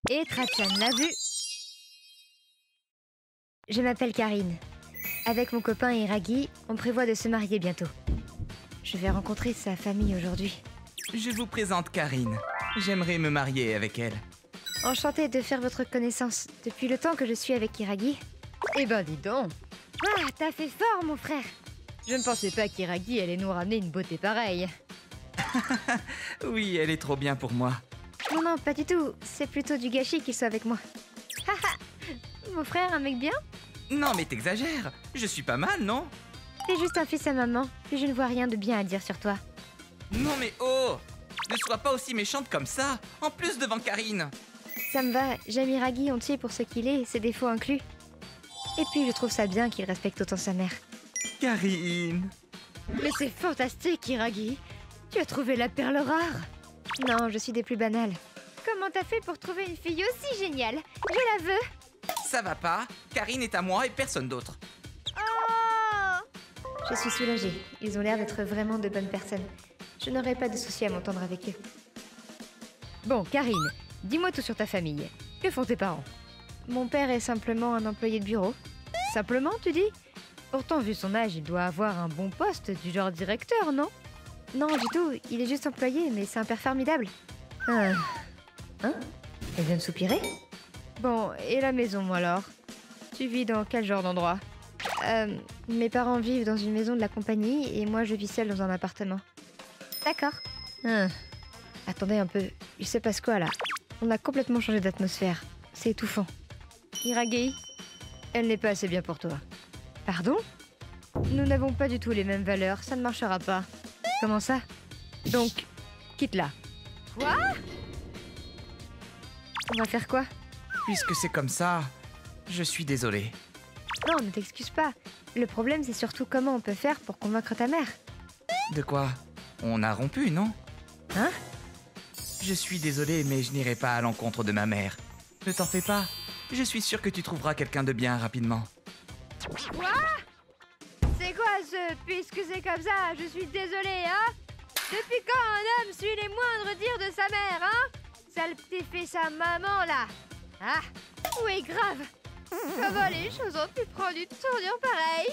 Et Tratian l'a vu. Je m'appelle Karine. Avec mon copain Iragi, on prévoit de se marier bientôt. Je vais rencontrer sa famille aujourd'hui. Je vous présente Karine. J'aimerais me marier avec elle. Enchantée de faire votre connaissance. Depuis le temps que je suis avec Iragi. Eh ben dis donc. Ah, t'as fait fort mon frère. Je ne pensais pas qu'Iragi allait nous ramener une beauté pareille. Oui, elle est trop bien pour moi. Non, non, pas du tout. C'est plutôt du gâchis qu'il soit avec moi. Haha. Mon frère, un mec bien? Non mais t'exagères. Je suis pas mal, non? T'es juste un fils à maman, puis je ne vois rien de bien à dire sur toi. Non mais oh! Ne sois pas aussi méchante comme ça, en plus devant Karine. Ça me va, j'aime Iragi entier pour ce qu'il est, ses défauts inclus. Et puis je trouve ça bien qu'il respecte autant sa mère. Karine. Mais c'est fantastique, Iragi. Tu as trouvé la perle rare. Non, je suis des plus banales. Comment t'as fait pour trouver une fille aussi géniale? Je la veux. Ça va pas, Karine est à moi et personne d'autre. Oh! Je suis soulagée. Ils ont l'air d'être vraiment de bonnes personnes. Je n'aurai pas de soucis à m'entendre avec eux. Bon, Karine, dis-moi tout sur ta famille. Que font tes parents? Mon père est simplement un employé de bureau. Simplement, tu dis? Pourtant, vu son âge, il doit avoir un bon poste, du genre directeur, non? Non, du tout, il est juste employé, mais c'est un père formidable. Hein? Elle vient de soupirer? Bon, et la maison, alors? Tu vis dans quel genre d'endroit? Mes parents vivent dans une maison de la compagnie, et moi je vis seule dans un appartement. D'accord. Attendez un peu, il se passe quoi là? On a complètement changé d'atmosphère. C'est étouffant. Iragi, elle n'est pas assez bien pour toi. Pardon? Nous n'avons pas du tout les mêmes valeurs, ça ne marchera pas. Comment ça? Donc, quitte-la. Quoi? On va faire quoi? Puisque c'est comme ça, je suis désolé. Non, ne t'excuse pas. Le problème, c'est surtout comment on peut faire pour convaincre ta mère. De quoi? On a rompu, non? Hein? Je suis désolé, mais je n'irai pas à l'encontre de ma mère. Ne t'en fais pas. Je suis sûr que tu trouveras quelqu'un de bien rapidement. Quoi? C'est quoi ce « puisque c'est comme ça, je suis désolée, hein » Depuis quand un homme suit les moindres dires de sa mère, hein? Sale petit fils à maman, là. Ah, oui, grave. Comment les choses ont pu prendre une tournure pareille?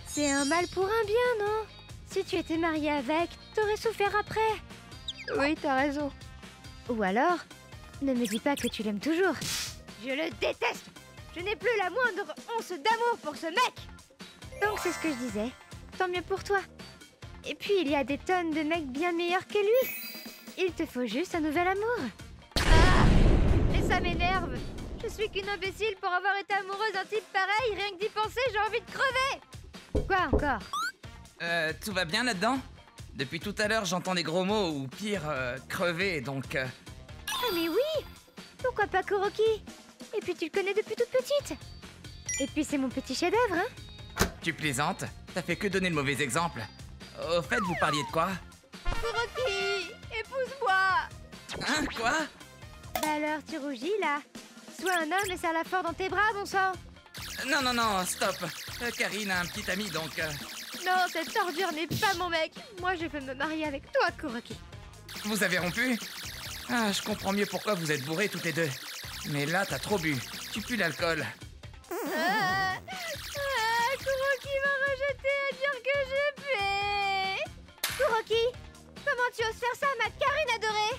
C'est un mal pour un bien, non? Si tu étais mariée avec, t'aurais souffert après. Oui, t'as raison. Ou alors, ne me dis pas que tu l'aimes toujours. Je le déteste. Je n'ai plus la moindre once d'amour pour ce mec. Donc c'est ce que je disais. Tant mieux pour toi. Et puis il y a des tonnes de mecs bien meilleurs que lui. Il te faut juste un nouvel amour. Ah! Et ça m'énerve. Je suis qu'une imbécile pour avoir été amoureuse d'un type pareil. Rien que d'y penser, j'ai envie de crever. Quoi encore? Tout va bien là-dedans? Depuis tout à l'heure, j'entends des gros mots, ou pire, crever, donc... Ah mais oui! Pourquoi pas Kuroki? Et puis tu le connais depuis toute petite. Et puis c'est mon petit chef-d'œuvre, hein? Tu plaisantes? T'as fait que donner le mauvais exemple. Au fait, vous parliez de quoi? Kuroki! Épouse-moi! Hein? Quoi? Bah alors, tu rougis, là? Sois un homme et serre-la fort dans tes bras, bon sang! Non, non, non, stop. Karine a un petit ami, donc... Non, cette ordure n'est pas mon mec! Moi, je veux me marier avec toi, Kuroki! Vous avez rompu? Ah, je comprends mieux pourquoi vous êtes bourrés toutes les deux. Mais là, t'as trop bu. Tu pues l'alcool. Kuroki m'a rejeté à dire que je paie! Kuroki! Comment tu oses faire ça, ma Karine adorée?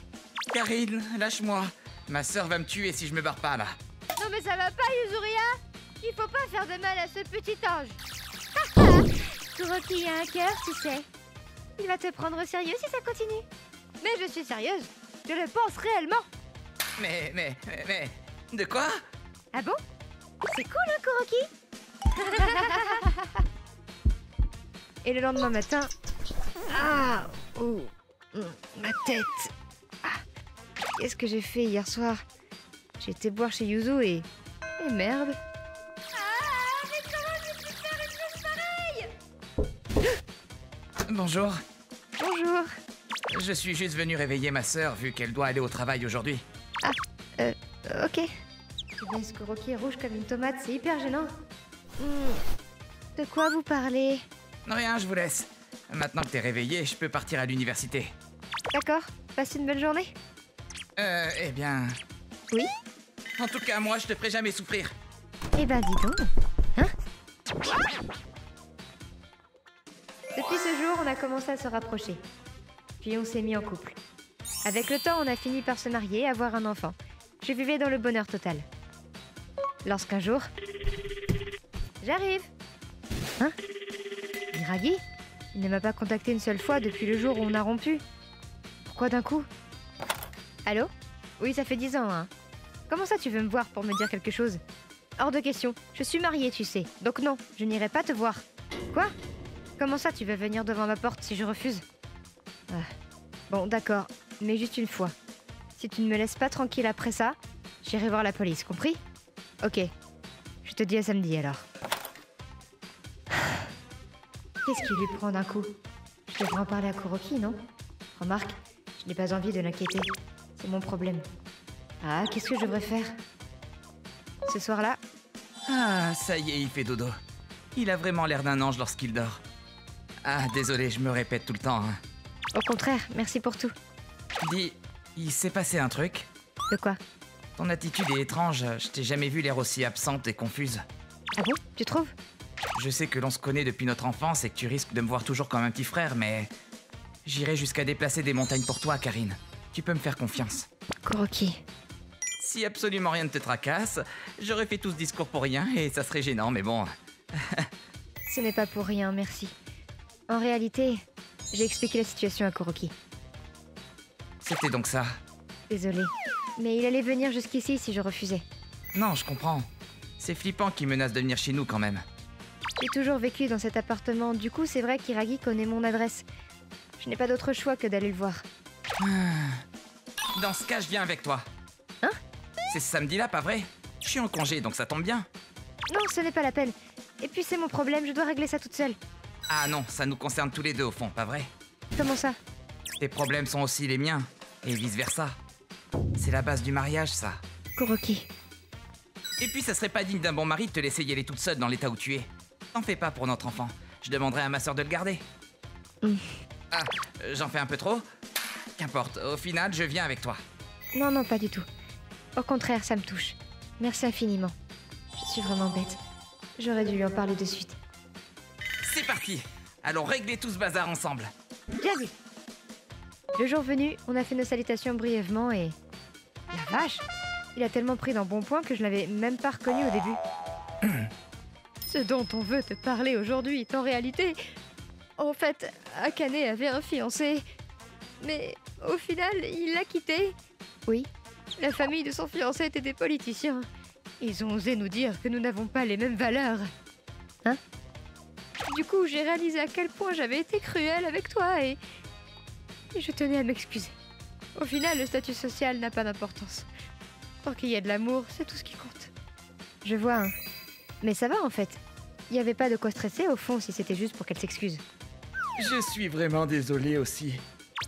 Karine, lâche-moi. Ma sœur va me tuer si je me barre pas, là. Non mais ça va pas, Yuzuria? Il faut pas faire de mal à ce petit ange. Kuroki a un cœur, tu sais. Il va te prendre au sérieux si ça continue. Mais je suis sérieuse. Je le pense réellement. Mais... De quoi? Ah bon? C'est cool, hein, Kuroki? Et le lendemain matin... Ah! Oh! Ma tête! Ah! Qu'est-ce que j'ai fait hier soir? J'ai été boire chez Yuzu et merde! Ah! Mais comment j'ai pu faire une chose pareille? Bonjour. Bonjour! Je suis juste venu réveiller ma sœur vu qu'elle doit aller au travail aujourd'hui. Ok. Eh bien, ce Kuroki est rouge comme une tomate, c'est hyper gênant. De quoi vous parlez? Rien, je vous laisse. Maintenant que t'es réveillé, je peux partir à l'université. D'accord, passe une bonne journée. Eh bien... Oui? En tout cas, moi, je te ferai jamais souffrir. Eh ben, dis donc. Hein? Depuis ce jour, on a commencé à se rapprocher. Puis on s'est mis en couple. Avec le temps, on a fini par se marier et avoir un enfant. Je vivais dans le bonheur total. Lorsqu'un jour... J'arrive. Hein? Iragi? Il ne m'a pas contacté une seule fois depuis le jour où on a rompu. Pourquoi d'un coup? Allô? Oui, ça fait 10 ans, hein. Comment ça tu veux me voir pour me dire quelque chose? Hors de question. Je suis mariée, tu sais. Donc non, je n'irai pas te voir. Quoi? Comment ça tu veux venir devant ma porte si je refuse? Ah. Bon, d'accord. Mais juste une fois. Si tu ne me laisses pas tranquille après ça, j'irai voir la police, compris? Ok. Je te dis à samedi alors. Qu'est-ce qui lui prend d'un coup? Je devrais en parler à Kuroki, non? Remarque, je n'ai pas envie de l'inquiéter. C'est mon problème. Ah, qu'est-ce que je devrais faire? Ce soir-là... Ah, ça y est, il fait dodo. Il a vraiment l'air d'un ange lorsqu'il dort. Ah, désolé, je me répète tout le temps, hein. Au contraire, merci pour tout. Dis, il s'est passé un truc? De quoi? Ton attitude est étrange, je t'ai jamais vu l'air aussi absente et confuse. Ah bon? Tu trouves? Je sais que l'on se connaît depuis notre enfance et que tu risques de me voir toujours comme un petit frère, mais... J'irai jusqu'à déplacer des montagnes pour toi, Karine. Tu peux me faire confiance. Kuroki. Si absolument rien ne te tracasse, j'aurais fait tout ce discours pour rien et ça serait gênant, mais bon... Ce n'est pas pour rien, merci. En réalité, j'ai expliqué la situation à Kuroki. C'était donc ça. Désolée, mais il allait venir jusqu'ici si je refusais. Non, je comprends. C'est flippant qu'il menace de venir chez nous quand même. J'ai toujours vécu dans cet appartement, du coup c'est vrai qu'Iragi connaît mon adresse. Je n'ai pas d'autre choix que d'aller le voir. Dans ce cas, je viens avec toi. Hein? C'est ce samedi-là, pas vrai? Je suis en congé, donc ça tombe bien. Non, ce n'est pas la peine. Et puis c'est mon problème, je dois régler ça toute seule. Ah non, ça nous concerne tous les deux au fond, pas vrai? Comment ça? Tes problèmes sont aussi les miens, et vice-versa. C'est la base du mariage, ça. Kuroki. Et puis ça serait pas digne d'un bon mari de te laisser y aller toute seule dans l'état où tu es. T'en fais pas pour notre enfant. Je demanderai à ma sœur de le garder. Ah, j'en fais un peu trop? Qu'importe, au final, je viens avec toi. Non, non, pas du tout. Au contraire, ça me touche. Merci infiniment. Je suis vraiment bête. J'aurais dû lui en parler de suite. C'est parti! Allons régler tout ce bazar ensemble. Bien vu. Le jour venu, on a fait nos salutations brièvement et... La vache! Il a tellement pris dans bon point que je l'avais même pas reconnu au début. Ce dont on veut te parler aujourd'hui est en réalité... En fait, Akane avait un fiancé. Mais au final, il l'a quitté. Oui, la famille de son fiancé était des politiciens. Ils ont osé nous dire que nous n'avons pas les mêmes valeurs. Hein? Du coup, j'ai réalisé à quel point j'avais été cruelle avec toi et je tenais à m'excuser. Au final, le statut social n'a pas d'importance. Tant qu'il y a de l'amour, c'est tout ce qui compte. Je vois, hein. Mais ça va en fait. Il n'y avait pas de quoi stresser au fond si c'était juste pour qu'elle s'excuse. Je suis vraiment désolé aussi.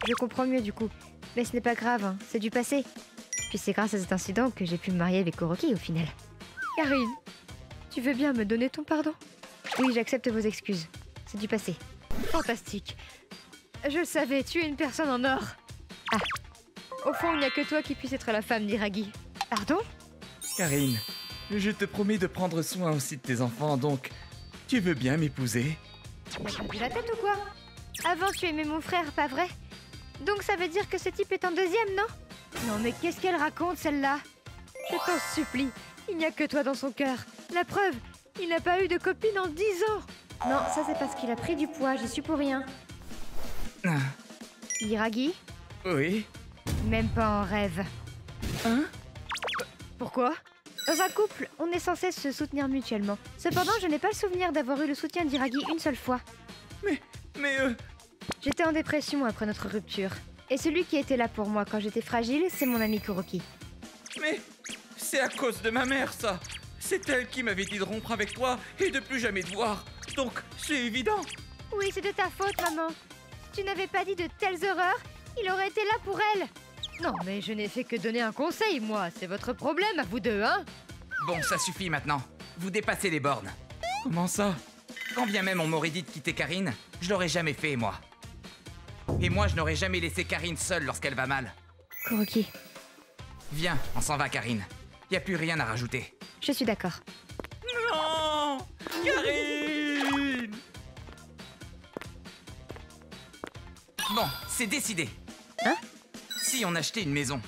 Je comprends mieux du coup. Mais ce n'est pas grave, hein. C'est du passé. Puis c'est grâce à cet incident que j'ai pu me marier avec Kuroki au final. Karine, tu veux bien me donner ton pardon? Oui, j'accepte vos excuses. C'est du passé. Fantastique. Je le savais, tu es une personne en or. Ah. Au fond, il n'y a que toi qui puisse être la femme d'Iragi. Pardon? Karine, je te promets de prendre soin aussi de tes enfants, donc... Tu veux bien m'épouser? Tu m'as perdu la tête ou quoi? Avant, tu aimais mon frère, pas vrai? Donc ça veut dire que ce type est en deuxième, non? Non mais qu'est-ce qu'elle raconte, celle-là? Je t'en supplie, il n'y a que toi dans son cœur. La preuve, il n'a pas eu de copine en 10 ans. Non, ça c'est parce qu'il a pris du poids, j'y suis pour rien. Ah. Iragi? Oui? Même pas en rêve. Hein? Pourquoi? Dans un couple, on est censé se soutenir mutuellement. Cependant, je n'ai pas le souvenir d'avoir eu le soutien d'Iragi une seule fois. Mais J'étais en dépression après notre rupture. Et celui qui était là pour moi quand j'étais fragile, c'est mon ami Kuroki. Mais... C'est à cause de ma mère, ça! C'est elle qui m'avait dit de rompre avec toi et de plus jamais te voir. Donc, c'est évident. Oui, c'est de ta faute, maman. Si tu n'avais pas dit de telles horreurs, il aurait été là pour elle. Non, mais je n'ai fait que donner un conseil, moi. C'est votre problème, à vous deux, hein? Bon, ça suffit maintenant. Vous dépassez les bornes. Comment ça? Quand bien même on m'aurait dit de quitter Karine, je l'aurais jamais fait, moi. Et moi, je n'aurais jamais laissé Karine seule lorsqu'elle va mal. Kuroki. Viens, on s'en va, Karine. Y a plus rien à rajouter. Je suis d'accord. Non, Karine! Bon, c'est décidé. Hein? Si on achetait une maison.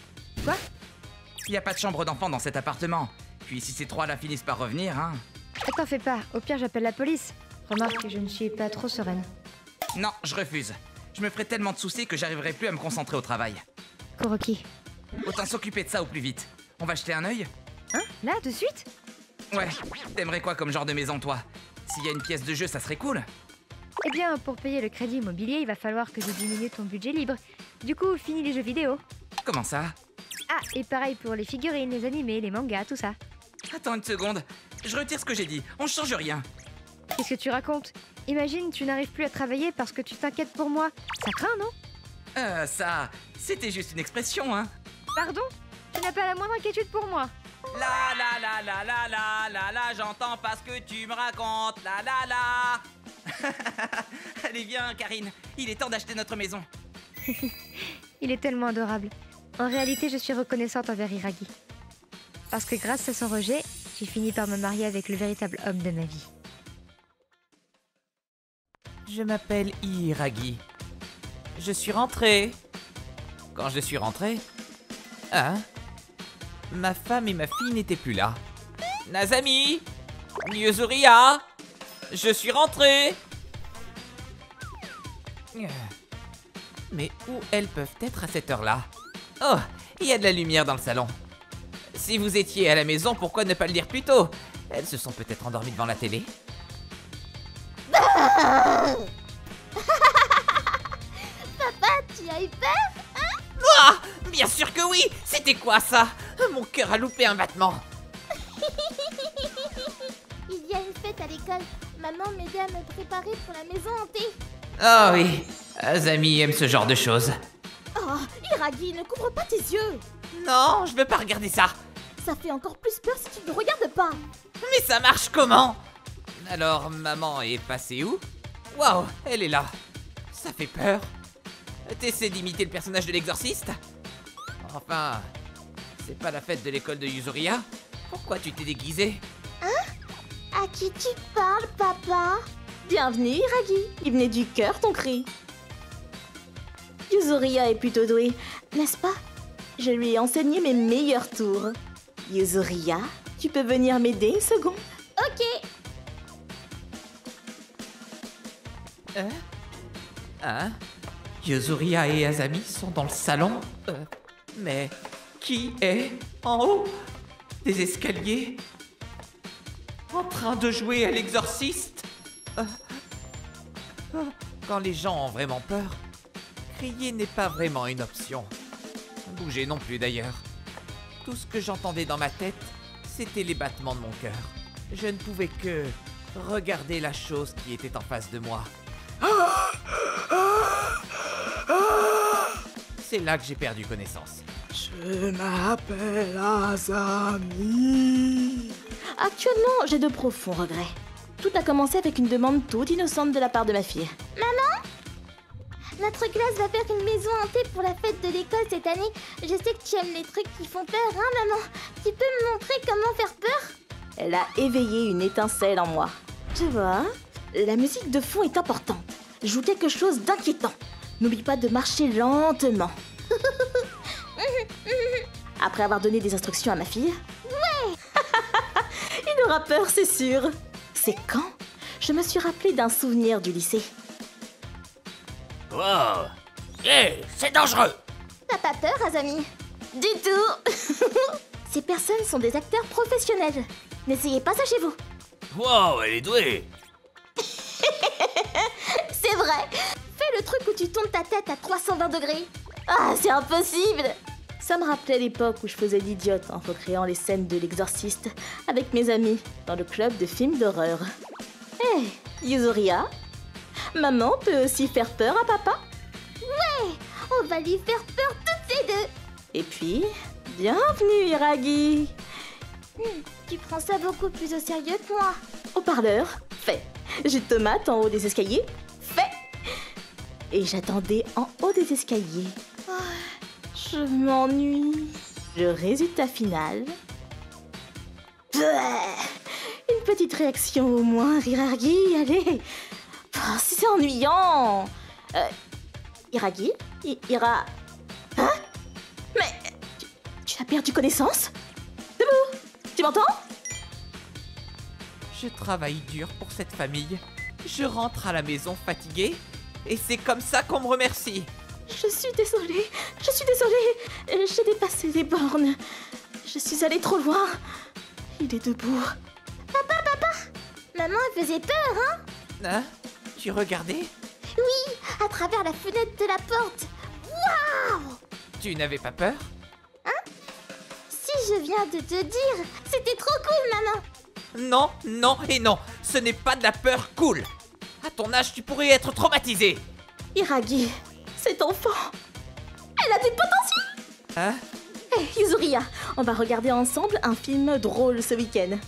Quoi? Y a pas de chambre d'enfant dans cet appartement. Puis si ces trois là finissent par revenir, hein... T'en fais pas, au pire j'appelle la police. Remarque que je ne suis pas trop sereine. Non, je refuse. Je me ferais tellement de soucis que j'arriverai plus à me concentrer au travail. Kuroki. Autant s'occuper de ça au plus vite. On va jeter un œil? Hein? Là, de suite? Ouais, t'aimerais quoi comme genre de maison, toi? S'il y a une pièce de jeu, ça serait cool. Eh bien, pour payer le crédit immobilier, il va falloir que je diminue ton budget libre. Du coup, fini les jeux vidéo. Comment ça? Ah, et pareil pour les figurines, les animés, les mangas, tout ça. Attends une seconde. Je retire ce que j'ai dit. On change rien. Qu'est-ce que tu racontes? Imagine, tu n'arrives plus à travailler parce que tu t'inquiètes pour moi. Ça craint, non? Ça... C'était juste une expression, hein. Pardon? Tu n'as pas la moindre inquiétude pour moi. La la la la la la la la, j'entends pas ce que tu me racontes. La la la. Allez, viens, Karine. Il est temps d'acheter notre maison. Il est tellement adorable. En réalité, je suis reconnaissante envers Hiragi. Parce que grâce à son rejet, j'ai fini par me marier avec le véritable homme de ma vie. Je m'appelle Hiragi. Je suis rentré. Quand je suis rentré... Hein? Ma femme et ma fille n'étaient plus là. Nazami! Yuzuria! Je suis rentré! Mais où elles peuvent être à cette heure-là? Oh, il y a de la lumière dans le salon. Si vous étiez à la maison, pourquoi ne pas le dire plus tôt? Elles se sont peut-être endormies devant la télé. Papa, tu as eu peur? Ah! Bien sûr que oui! C'était quoi ça? Mon cœur a loupé un battement. Il y a une fête à l'école. Maman m'aidait à me préparer pour la maison hantée. Oh oui, Azami aime ce genre de choses. Oh, Hiragi, ne couvre pas tes yeux. Non, je veux pas regarder ça. Ça fait encore plus peur si tu ne regardes pas. Mais ça marche comment? Alors, maman est passée où? Waouh, elle est là. Ça fait peur. T'essaies d'imiter le personnage de l'exorciste? Enfin, c'est pas la fête de l'école de Yuzuria? Pourquoi tu t'es déguisé? À qui tu parles, papa? Bienvenue, Hiragi. Il venait du cœur, ton cri. Yuzuria est plutôt douée, n'est-ce pas? Je lui ai enseigné mes meilleurs tours. Yuzuria, tu peux venir m'aider une seconde? Ok. Hein? Yuzuria et Azami sont dans le salon? Mais qui est en haut des escaliers? En train de jouer à l'exorciste? Quand les gens ont vraiment peur, crier n'est pas vraiment une option. Bouger non plus d'ailleurs. Tout ce que j'entendais dans ma tête, c'était les battements de mon cœur. Je ne pouvais que regarder la chose qui était en face de moi. C'est là que j'ai perdu connaissance. Je m'appelle Azami. Actuellement, j'ai de profonds regrets. Tout a commencé avec une demande toute innocente de la part de ma fille. Maman, notre classe va faire une maison hantée pour la fête de l'école cette année. Je sais que tu aimes les trucs qui font peur, hein, maman? Tu peux me montrer comment faire peur? Elle a éveillé une étincelle en moi. Tu vois, la musique de fond est importante. Joue quelque chose d'inquiétant. N'oublie pas de marcher lentement. Après avoir donné des instructions à ma fille... Ouais. Il aura peur, c'est sûr. C'est quand je me suis rappelé d'un souvenir du lycée. Wow! Hé, c'est dangereux! T'as pas peur, Azami? Du tout. Ces personnes sont des acteurs professionnels. N'essayez pas ça chez vous. Wow, elle est douée! C'est vrai. Fais le truc où tu tournes ta tête à 320 degrés. Ah, c'est impossible. Ça me rappelait l'époque où je faisais l'idiote en recréant les scènes de l'exorciste avec mes amis dans le club de films d'horreur. Hé, Yuzuria, maman peut aussi faire peur à papa? Ouais, on va lui faire peur toutes les deux. Et puis, bienvenue Hiragi. Tu prends ça beaucoup plus au sérieux que moi. Haut-parleur, fait. J'ai tomate en haut des escaliers, fait. Et j'attendais en haut des escaliers. Je m'ennuie. Le résultat final, Une petite réaction au moins, Hiragi, allez. Oh, c'est ennuyant. Hiragi? Hein? Mais... Tu as perdu connaissance? Debout! Tu m'entends? Je travaille dur pour cette famille. Je rentre à la maison fatiguée. Et c'est comme ça qu'on me remercie. Je suis désolée. J'ai dépassé les bornes. Je suis allée trop loin. Il est debout. Papa! Maman, elle faisait peur, hein? Hein? Tu regardais? Oui, à travers la fenêtre de la porte. Waouh! Tu n'avais pas peur? Si je viens de te dire, c'était trop cool, maman. Non, non et non. Ce n'est pas de la peur cool. À ton âge, tu pourrais être traumatisé. Hiragi, cet enfant, elle a du potentiel. Hein? Hé, Yuzuriya, on va regarder ensemble un film drôle ce week-end.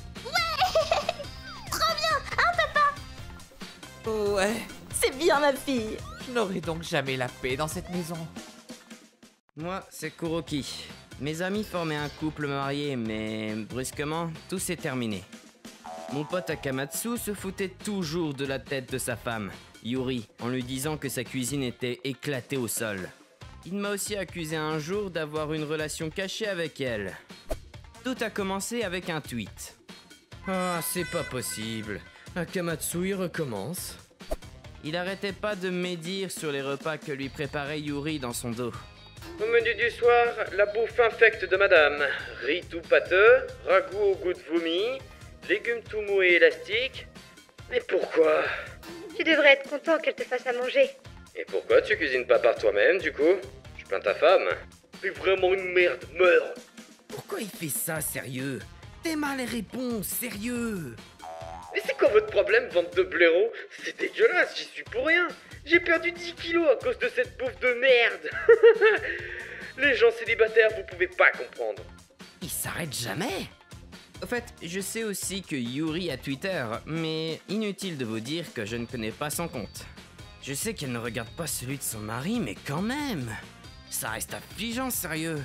Ouais. C'est bien, ma fille. Je n'aurai donc jamais la paix dans cette maison. Moi, c'est Kuroki. Mes amis formaient un couple marié, mais brusquement, tout s'est terminé. Mon pote Akamatsu se foutait toujours de la tête de sa femme, Yuri, en lui disant que sa cuisine était éclatée au sol. Il m'a aussi accusé un jour d'avoir une relation cachée avec elle. Tout a commencé avec un tweet. Ah, c'est pas possible. Akamatsu, il recommence. Il arrêtait pas de médire sur les repas que lui préparait Yuri dans son dos. Au menu du soir, la bouffe infecte de madame. Riz tout pâteux, ragoût au goût de vomi, légumes tout mous et élastiques. Mais pourquoi? Tu devrais être content qu'elle te fasse à manger. Et pourquoi tu cuisines pas par toi-même, du coup? Je plains ta femme. T'es vraiment une merde, meurs! Pourquoi il fait ça, sérieux? T'es mal les réponses, sérieux? Mais c'est quoi votre problème, bande de blaireaux? C'est dégueulasse, j'y suis pour rien. J'ai perdu 10 kilos à cause de cette bouffe de merde. Les gens célibataires, vous pouvez pas comprendre. Il s'arrête jamais. Au fait, je sais aussi que Yuri a Twitter, mais inutile de vous dire que je ne connais pas son compte. Je sais qu'elle ne regarde pas celui de son mari, mais quand même, ça reste affligeant, sérieux.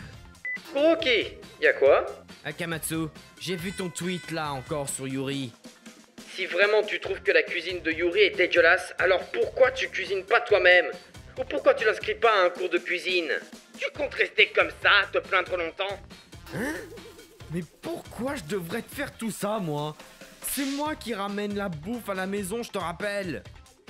Kuroki, y'a quoi? Akamatsu, j'ai vu ton tweet là encore sur Yuri. Si vraiment tu trouves que la cuisine de Yuri est dégueulasse, alors pourquoi tu cuisines pas toi-même? Ou pourquoi tu l'inscris pas à un cours de cuisine? Tu comptes rester comme ça, te plaindre longtemps? Hein? Mais pourquoi je devrais te faire tout ça, moi? C'est moi qui ramène la bouffe à la maison, je te rappelle.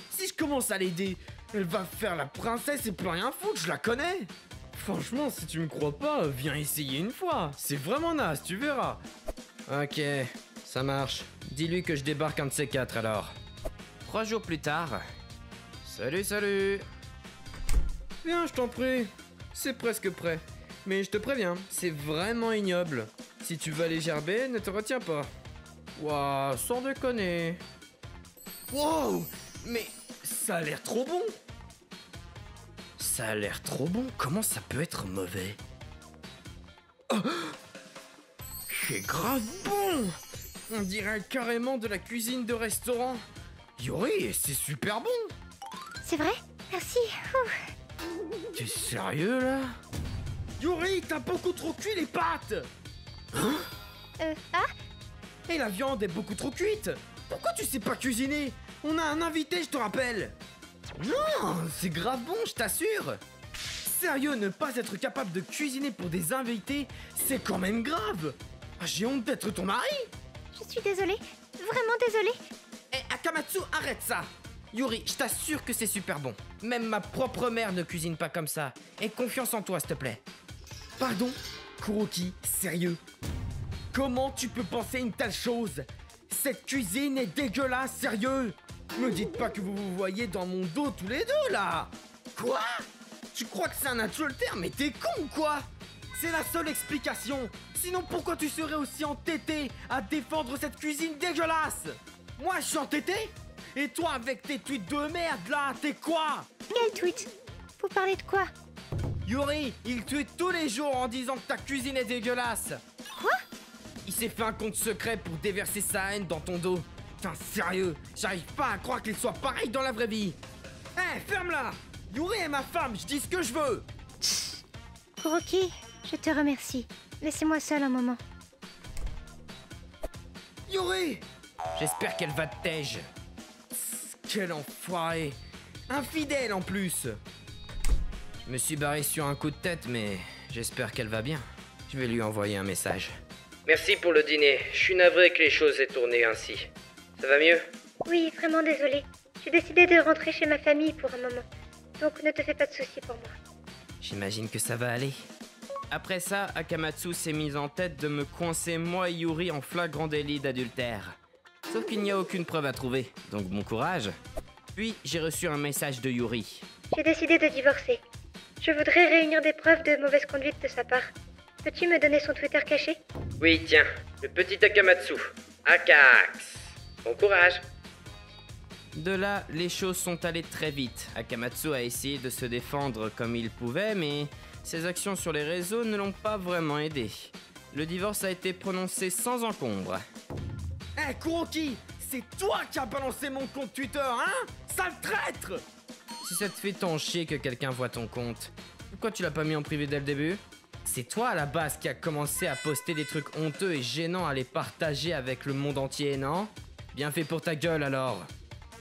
Si je commence à l'aider, elle va faire la princesse et plus rien foutre, je la connais. Franchement, si tu me crois pas, viens essayer une fois. C'est vraiment naze, tu verras. Ok, ça marche. Dis-lui que je débarque un de ces quatre alors. 3 jours plus tard. Salut. Viens, je t'en prie. C'est presque prêt. Mais je te préviens, c'est vraiment ignoble. Si tu veux aller gerber, ne te retiens pas. Ouah, sans déconner. Wow, mais ça a l'air trop bon. Ça a l'air trop bon, comment ça peut être mauvais? Oh, c'est grave bon. On dirait carrément de la cuisine de restaurant. Yuri, c'est super bon. C'est vrai? Merci. T'es sérieux là? Yuri, t'as beaucoup trop cuit les pâtes. Et la viande est beaucoup trop cuite. Pourquoi tu sais pas cuisiner? On a un invité, je te rappelle. Non, c'est grave bon, je t'assure. Sérieux, ne pas être capable de cuisiner pour des invités, c'est quand même grave. Ah, j'ai honte d'être ton mari. Je suis désolée. Vraiment désolée. Eh, Akamatsu, arrête ça. Yuri, je t'assure que c'est super bon. Même ma propre mère ne cuisine pas comme ça. Aie confiance en toi, s'il te plaît. Pardon? Kuroki, sérieux? Comment tu peux penser une telle chose? Cette cuisine est dégueulasse, sérieux! Me dites pas que vous vous voyez dans mon dos tous les deux, là! Quoi? Tu crois que c'est un adultère, mais t'es con ou quoi? C'est la seule explication! Sinon pourquoi tu serais aussi entêté à défendre cette cuisine dégueulasse? Moi je suis entêté? Et toi avec tes tweets de merde là, t'es quoi? Quel tweet? Vous parlez de quoi? Yuri, il tweet tous les jours en disant que ta cuisine est dégueulasse. Quoi? Il s'est fait un compte secret pour déverser sa haine dans ton dos. Putain, sérieux, j'arrive pas à croire qu'il soit pareil dans la vraie vie. Hé, ferme-la! Yuri est ma femme, je dis ce que je veux. Kuroki, je te remercie. Laissez-moi seule un moment. Yuri! J'espère qu'elle va te tège. Quel enfoiré! Infidèle en plus! Je me suis barré sur un coup de tête, mais j'espère qu'elle va bien. Je vais lui envoyer un message. Merci pour le dîner. Je suis navré que les choses aient tourné ainsi. Ça va mieux? Oui, vraiment désolée. J'ai décidé de rentrer chez ma famille pour un moment. Donc ne te fais pas de soucis pour moi. J'imagine que ça va aller. Après ça, Akamatsu s'est mise en tête de me coincer moi et Yuri en flagrant délit d'adultère. Sauf qu'il n'y a aucune preuve à trouver, donc bon courage. Puis j'ai reçu un message de Yuri. J'ai décidé de divorcer. Je voudrais réunir des preuves de mauvaise conduite de sa part. Peux-tu me donner son Twitter caché? Oui, tiens, le petit Akamatsu. Akax. Bon courage. De là, les choses sont allées très vite. Akamatsu a essayé de se défendre comme il pouvait, mais ses actions sur les réseaux ne l'ont pas vraiment aidé. Le divorce a été prononcé sans encombre. Hé, Kuroki! C'est toi qui as balancé mon compte Twitter, hein? Sale traître! Si ça te fait tant chier que quelqu'un voit ton compte, pourquoi tu l'as pas mis en privé dès le début? C'est toi à la base qui a commencé à poster des trucs honteux et gênants à les partager avec le monde entier, non? Bien fait pour ta gueule alors.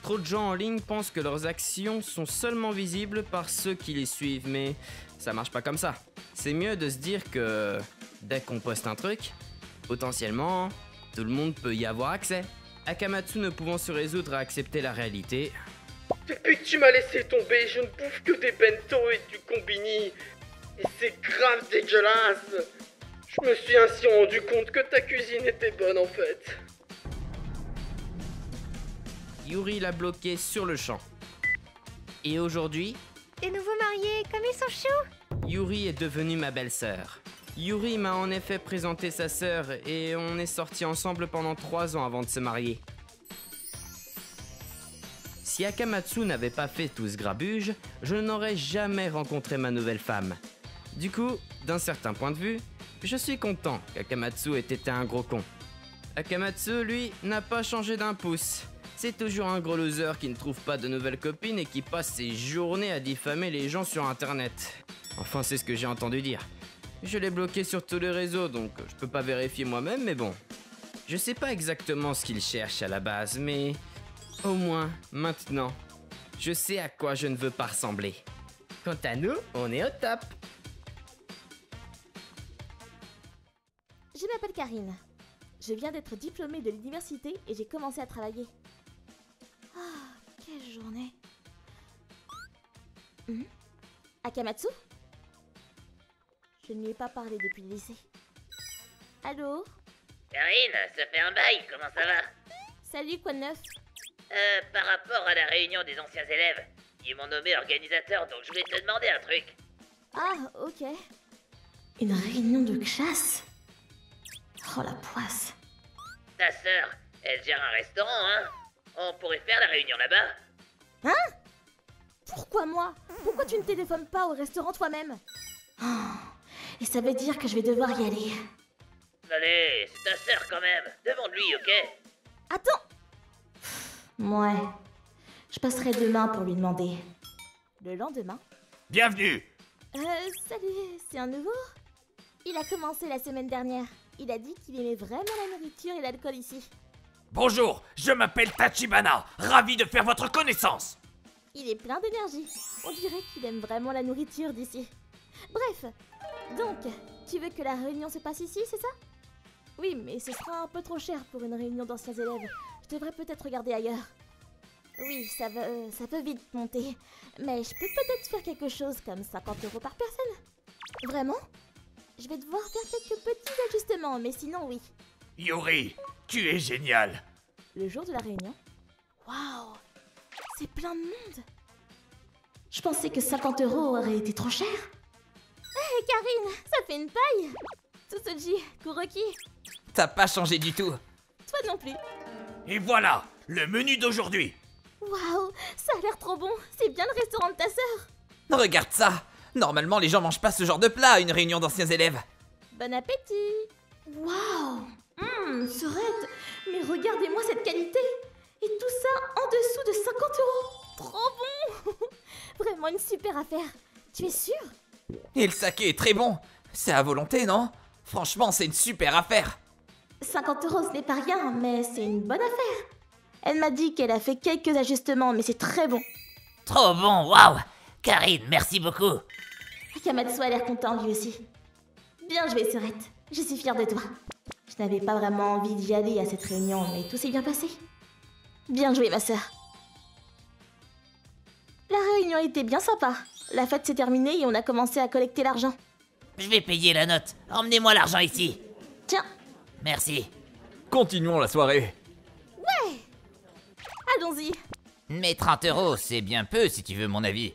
Trop de gens en ligne pensent que leurs actions sont seulement visibles par ceux qui les suivent, mais ça marche pas comme ça. C'est mieux de se dire que dès qu'on poste un truc, potentiellement, tout le monde peut y avoir accès. Akamatsu ne pouvant se résoudre à accepter la réalité. Depuis que tu m'as laissé tomber, je ne bouffe que des bento et du combini. Et c'est grave dégueulasse. Je me suis ainsi rendu compte que ta cuisine était bonne en fait. Yuri l'a bloqué sur le champ. Et aujourd'hui, Des nouveaux mariés, comme ils sont choux! Yuri est devenue ma belle-sœur. Yuri m'a en effet présenté sa sœur et on est sortis ensemble pendant 3 ans avant de se marier. Si Akamatsu n'avait pas fait tout ce grabuge, je n'aurais jamais rencontré ma nouvelle femme. Du coup, d'un certain point de vue, je suis content qu'Akamatsu ait été un gros con. Akamatsu, lui, n'a pas changé d'un pouce. C'est toujours un gros loser qui ne trouve pas de nouvelles copines et qui passe ses journées à diffamer les gens sur internet. Enfin, c'est ce que j'ai entendu dire. Je l'ai bloqué sur tous les réseaux, donc je peux pas vérifier moi-même, mais bon. Je sais pas exactement ce qu'il cherche à la base, mais au moins, maintenant, je sais à quoi je ne veux pas ressembler. Quant à nous, on est au top. Je m'appelle Karine. Je viens d'être diplômée de l'université et j'ai commencé à travailler. Ah, quelle journée. Akamatsu? Je ne lui ai pas parlé depuis le lycée. Allô? Karine, ça fait un bail, comment ça va? Salut, quoi de neuf? Par rapport à la réunion des anciens élèves, ils m'ont nommé organisateur, donc je voulais te demander un truc. Ah, ok. Une réunion de classe? Oh la poisse. Ta sœur, elle gère un restaurant, hein? On pourrait faire la réunion là-bas? Hein? Pourquoi moi? Pourquoi tu ne téléphones pas au restaurant toi-même? Oh, et ça veut dire que je vais devoir y aller. Allez, c'est ta sœur quand même, demande-lui, ok? Attends! Ouais. Je passerai demain pour lui demander. Le lendemain? Bienvenue! Salut, c'est un nouveau? Il a commencé la semaine dernière. Il a dit qu'il aimait vraiment la nourriture et l'alcool ici. Bonjour, je m'appelle Tachibana, ravi de faire votre connaissance! Il est plein d'énergie. On dirait qu'il aime vraiment la nourriture d'ici. Bref, donc, tu veux que la réunion se passe ici, c'est ça? Oui, mais ce sera un peu trop cher pour une réunion d'anciens élèves. Je devrais peut-être regarder ailleurs. Oui, ça peut vite monter. Mais je peux peut-être faire quelque chose comme 50 € par personne. Vraiment? Je vais devoir faire quelques petits ajustements, mais sinon oui. Yuri, tu es génial! Le jour de la réunion? Waouh! C'est plein de monde! Je pensais que 50 € aurait été trop cher. Hé Karine, ça fait une paille! Tsusuji, Kuroki. T'as pas changé du tout. Toi non plus. Et voilà, le menu d'aujourd'hui! Waouh, ça a l'air trop bon. C'est bien le restaurant de ta sœur. Regarde ça. Normalement, les gens mangent pas ce genre de plat à une réunion d'anciens élèves. Bon appétit. Waouh, Sorette, mais regardez-moi cette qualité. Et tout ça en dessous de 50 €. Trop bon. Vraiment une super affaire. Tu es sûr? Et le saké est très bon. C'est à volonté, non? Franchement, c'est une super affaire. 50 €, ce n'est pas rien, mais c'est une bonne affaire. Elle m'a dit qu'elle a fait quelques ajustements, mais c'est très bon. Trop bon, waouh! Karine, merci beaucoup. Akamatsu a l'air content lui aussi. Bien joué, Sorette. Je suis fière de toi. Je n'avais pas vraiment envie d'y aller à cette réunion, mais tout s'est bien passé. Bien joué, ma sœur. La réunion était bien sympa. La fête s'est terminée et on a commencé à collecter l'argent. Je vais payer la note. Emmenez-moi l'argent ici. Tiens. Merci. Continuons la soirée. Ouais. Allons-y. Mais 30 €, c'est bien peu si tu veux mon avis.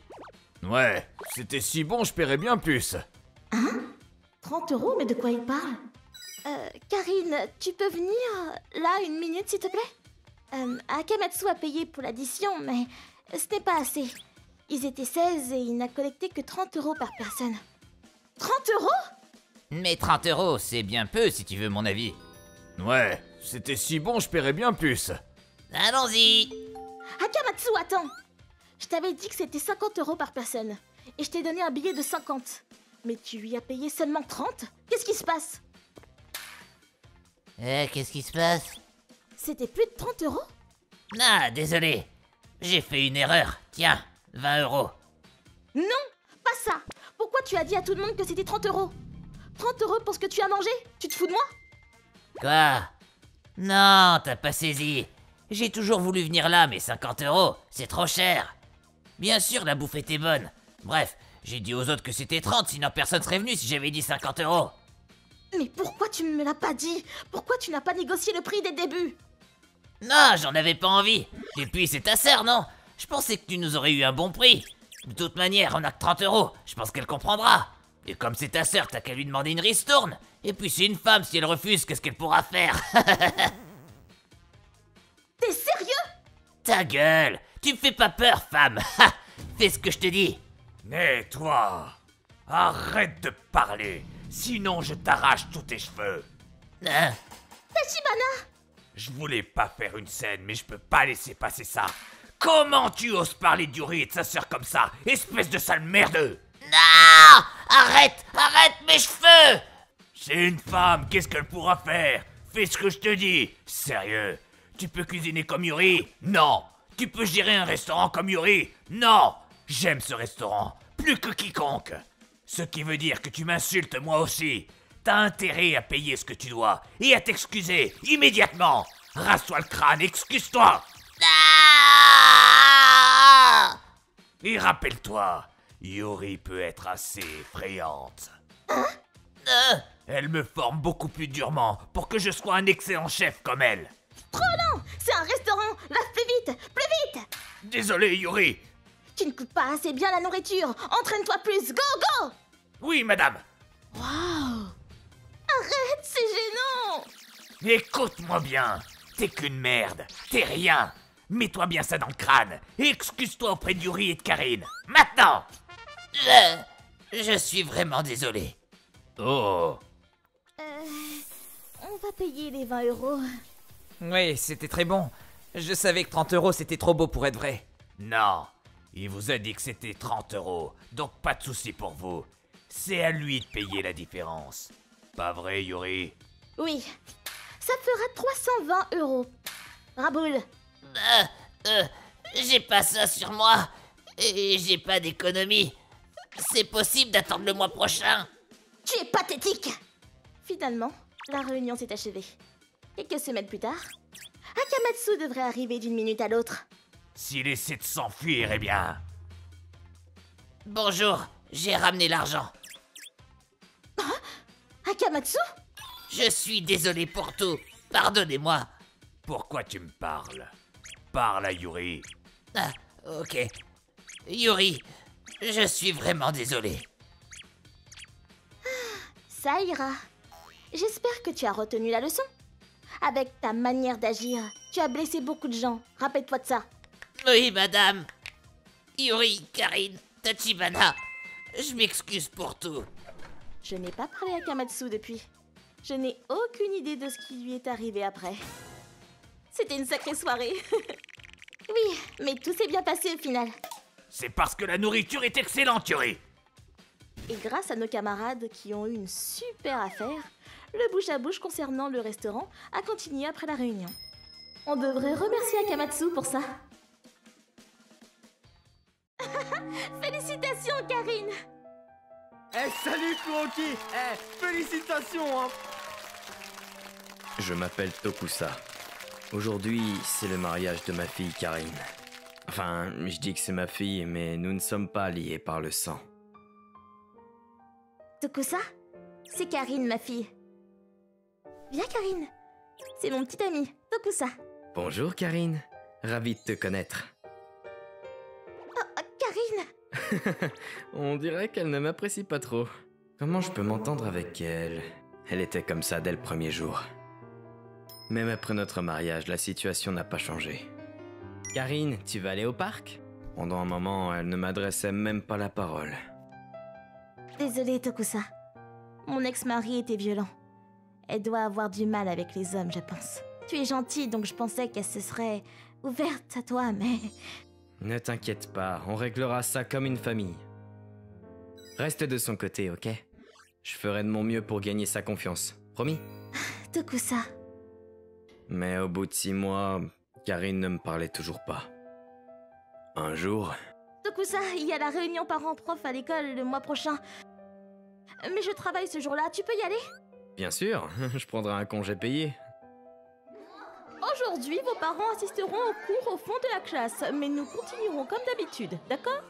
Ouais, c'était si bon, je paierais bien plus. Hein? 30 €, mais de quoi il parle? Karine, tu peux venir là une minute s'il te plaît? Akamatsu a payé pour l'addition, mais ce n'est pas assez. Ils étaient 16 et il n'a collecté que 30 € par personne. 30 €? Mais 30 €, c'est bien peu si tu veux mon avis. Ouais, c'était si bon, je paierais bien plus. Allons-y. Akamatsu, attends. Je t'avais dit que c'était 50 € par personne. Et je t'ai donné un billet de 50. Mais tu lui as payé seulement 30? Qu'est-ce qui se passe? Qu'est-ce qui se passe? C'était plus de 30 €? Ah, désolé. J'ai fait une erreur. Tiens, 20 €. Non, pas ça. Pourquoi tu as dit à tout le monde que c'était 30 €? 30 € pour ce que tu as mangé? Tu te fous de moi? Quoi? Non, t'as pas saisi. J'ai toujours voulu venir là, mais 50 €, c'est trop cher. Bien sûr, la bouffe était bonne. Bref, j'ai dit aux autres que c'était 30, sinon personne serait venu si j'avais dit 50 €. Mais pourquoi tu ne me l'as pas dit? Pourquoi tu n'as pas négocié le prix dès le début? Non, j'en avais pas envie. Et puis c'est ta sœur, non? Je pensais que tu nous aurais eu un bon prix. De toute manière, on a que 30 €. Je pense qu'elle comprendra. Et comme c'est ta sœur, t'as qu'à lui demander une ristourne. Et puis c'est une femme, si elle refuse, qu'est-ce qu'elle pourra faire? T'es sérieux? Ta gueule! Tu me fais pas peur, femme! Fais ce que je te dis! Mais toi, arrête de parler, sinon je t'arrache tous tes cheveux. Hein? Tachibana! Je voulais pas faire une scène, mais je peux pas laisser passer ça. Comment tu oses parler d'Yuri et de sa sœur comme ça, espèce de sale merdeux? Non! Arrête! Arrête mes cheveux! C'est une femme, qu'est-ce qu'elle pourra faire? Fais ce que je te dis. Sérieux? Tu peux cuisiner comme Yuri? Non. Tu peux gérer un restaurant comme Yuri? Non. J'aime ce restaurant, plus que quiconque. Ce qui veut dire que tu m'insultes moi aussi. T'as intérêt à payer ce que tu dois et à t'excuser immédiatement. Rase-toi le crâne, excuse-toi. Ah! Et rappelle-toi, Yuri peut être assez effrayante. Elle me forme beaucoup plus durement pour que je sois un excellent chef comme elle. Trop lent! C'est un restaurant! Lave plus vite! Plus vite! Désolé, Yuri. Tu ne coupes pas assez bien la nourriture! Entraîne-toi plus! Go, go! Oui, madame. Waouh! Arrête, c'est gênant! Écoute-moi bien. T'es qu'une merde. T'es rien. Mets-toi bien ça dans le crâne. Et excuse-toi auprès de Yuri et de Karine. Maintenant! Je suis vraiment désolé. Oh. On va payer les 20 €. Oui, c'était très bon. Je savais que 30 € c'était trop beau pour être vrai. Non. Il vous a dit que c'était 30 €. Donc pas de souci pour vous. C'est à lui de payer la différence. Pas vrai, Yuri? Oui. Ça fera 320 €. Raboule. J'ai pas ça sur moi. Et j'ai pas d'économie. C'est possible d'attendre le mois prochain? Tu es pathétique! Finalement, la réunion s'est achevée. Quelques semaines plus tard, Akamatsu devrait arriver d'une minute à l'autre. S'il essaie de s'enfuir, eh bien... Bonjour, j'ai ramené l'argent. Akamatsu? Je suis désolé pour tout. Pardonnez-moi. Pourquoi tu me parles? Parle à Yuri. Ah, ok. Yuri, je suis vraiment désolé. Ça ira. J'espère que tu as retenu la leçon. Avec ta manière d'agir, tu as blessé beaucoup de gens. Rappelle-toi de ça. Oui, madame. Yuri, Karine, Tachibana, je m'excuse pour tout. Je n'ai pas parlé à Akamatsu depuis. Je n'ai aucune idée de ce qui lui est arrivé après. C'était une sacrée soirée. Oui, mais tout s'est bien passé au final. C'est parce que la nourriture est excellente, Yuri. Et grâce à nos camarades qui ont eu une super affaire, le bouche à bouche concernant le restaurant a continué après la réunion. On devrait remercier Akamatsu pour ça. Félicitations, Karine. Eh, salut Kuroki. Eh, félicitations, hein. Je m'appelle Tokusa. Aujourd'hui, c'est le mariage de ma fille Karine. Enfin, je dis que c'est ma fille, mais nous ne sommes pas liés par le sang. Tokusa, c'est Karine, ma fille. Viens, Karine. C'est mon petit ami, Tokusa. Bonjour Karine, ravi de te connaître. Karine. On dirait qu'elle ne m'apprécie pas trop. Comment je peux m'entendre avec elle? Elle était comme ça dès le premier jour. Même après notre mariage, la situation n'a pas changé. Karine, tu vas aller au parc? Pendant un moment, elle ne m'adressait même pas la parole. Désolée, Tokusa. Mon ex-mari était violent. Elle doit avoir du mal avec les hommes, je pense. Tu es gentille, donc je pensais qu'elle se serait ouverte à toi, mais... Ne t'inquiète pas, on réglera ça comme une famille. Reste de son côté, ok? Je ferai de mon mieux pour gagner sa confiance. Promis? Tokusa. Mais au bout de 6 mois, Karine ne me parlait toujours pas. Un jour... Tokusa, il y a la réunion parents-prof à l'école le mois prochain. Mais je travaille ce jour-là, tu peux y aller? Bien sûr, je prendrai un congé payé. Aujourd'hui, vos parents assisteront au cours au fond de la classe, mais nous continuerons comme d'habitude, d'accord?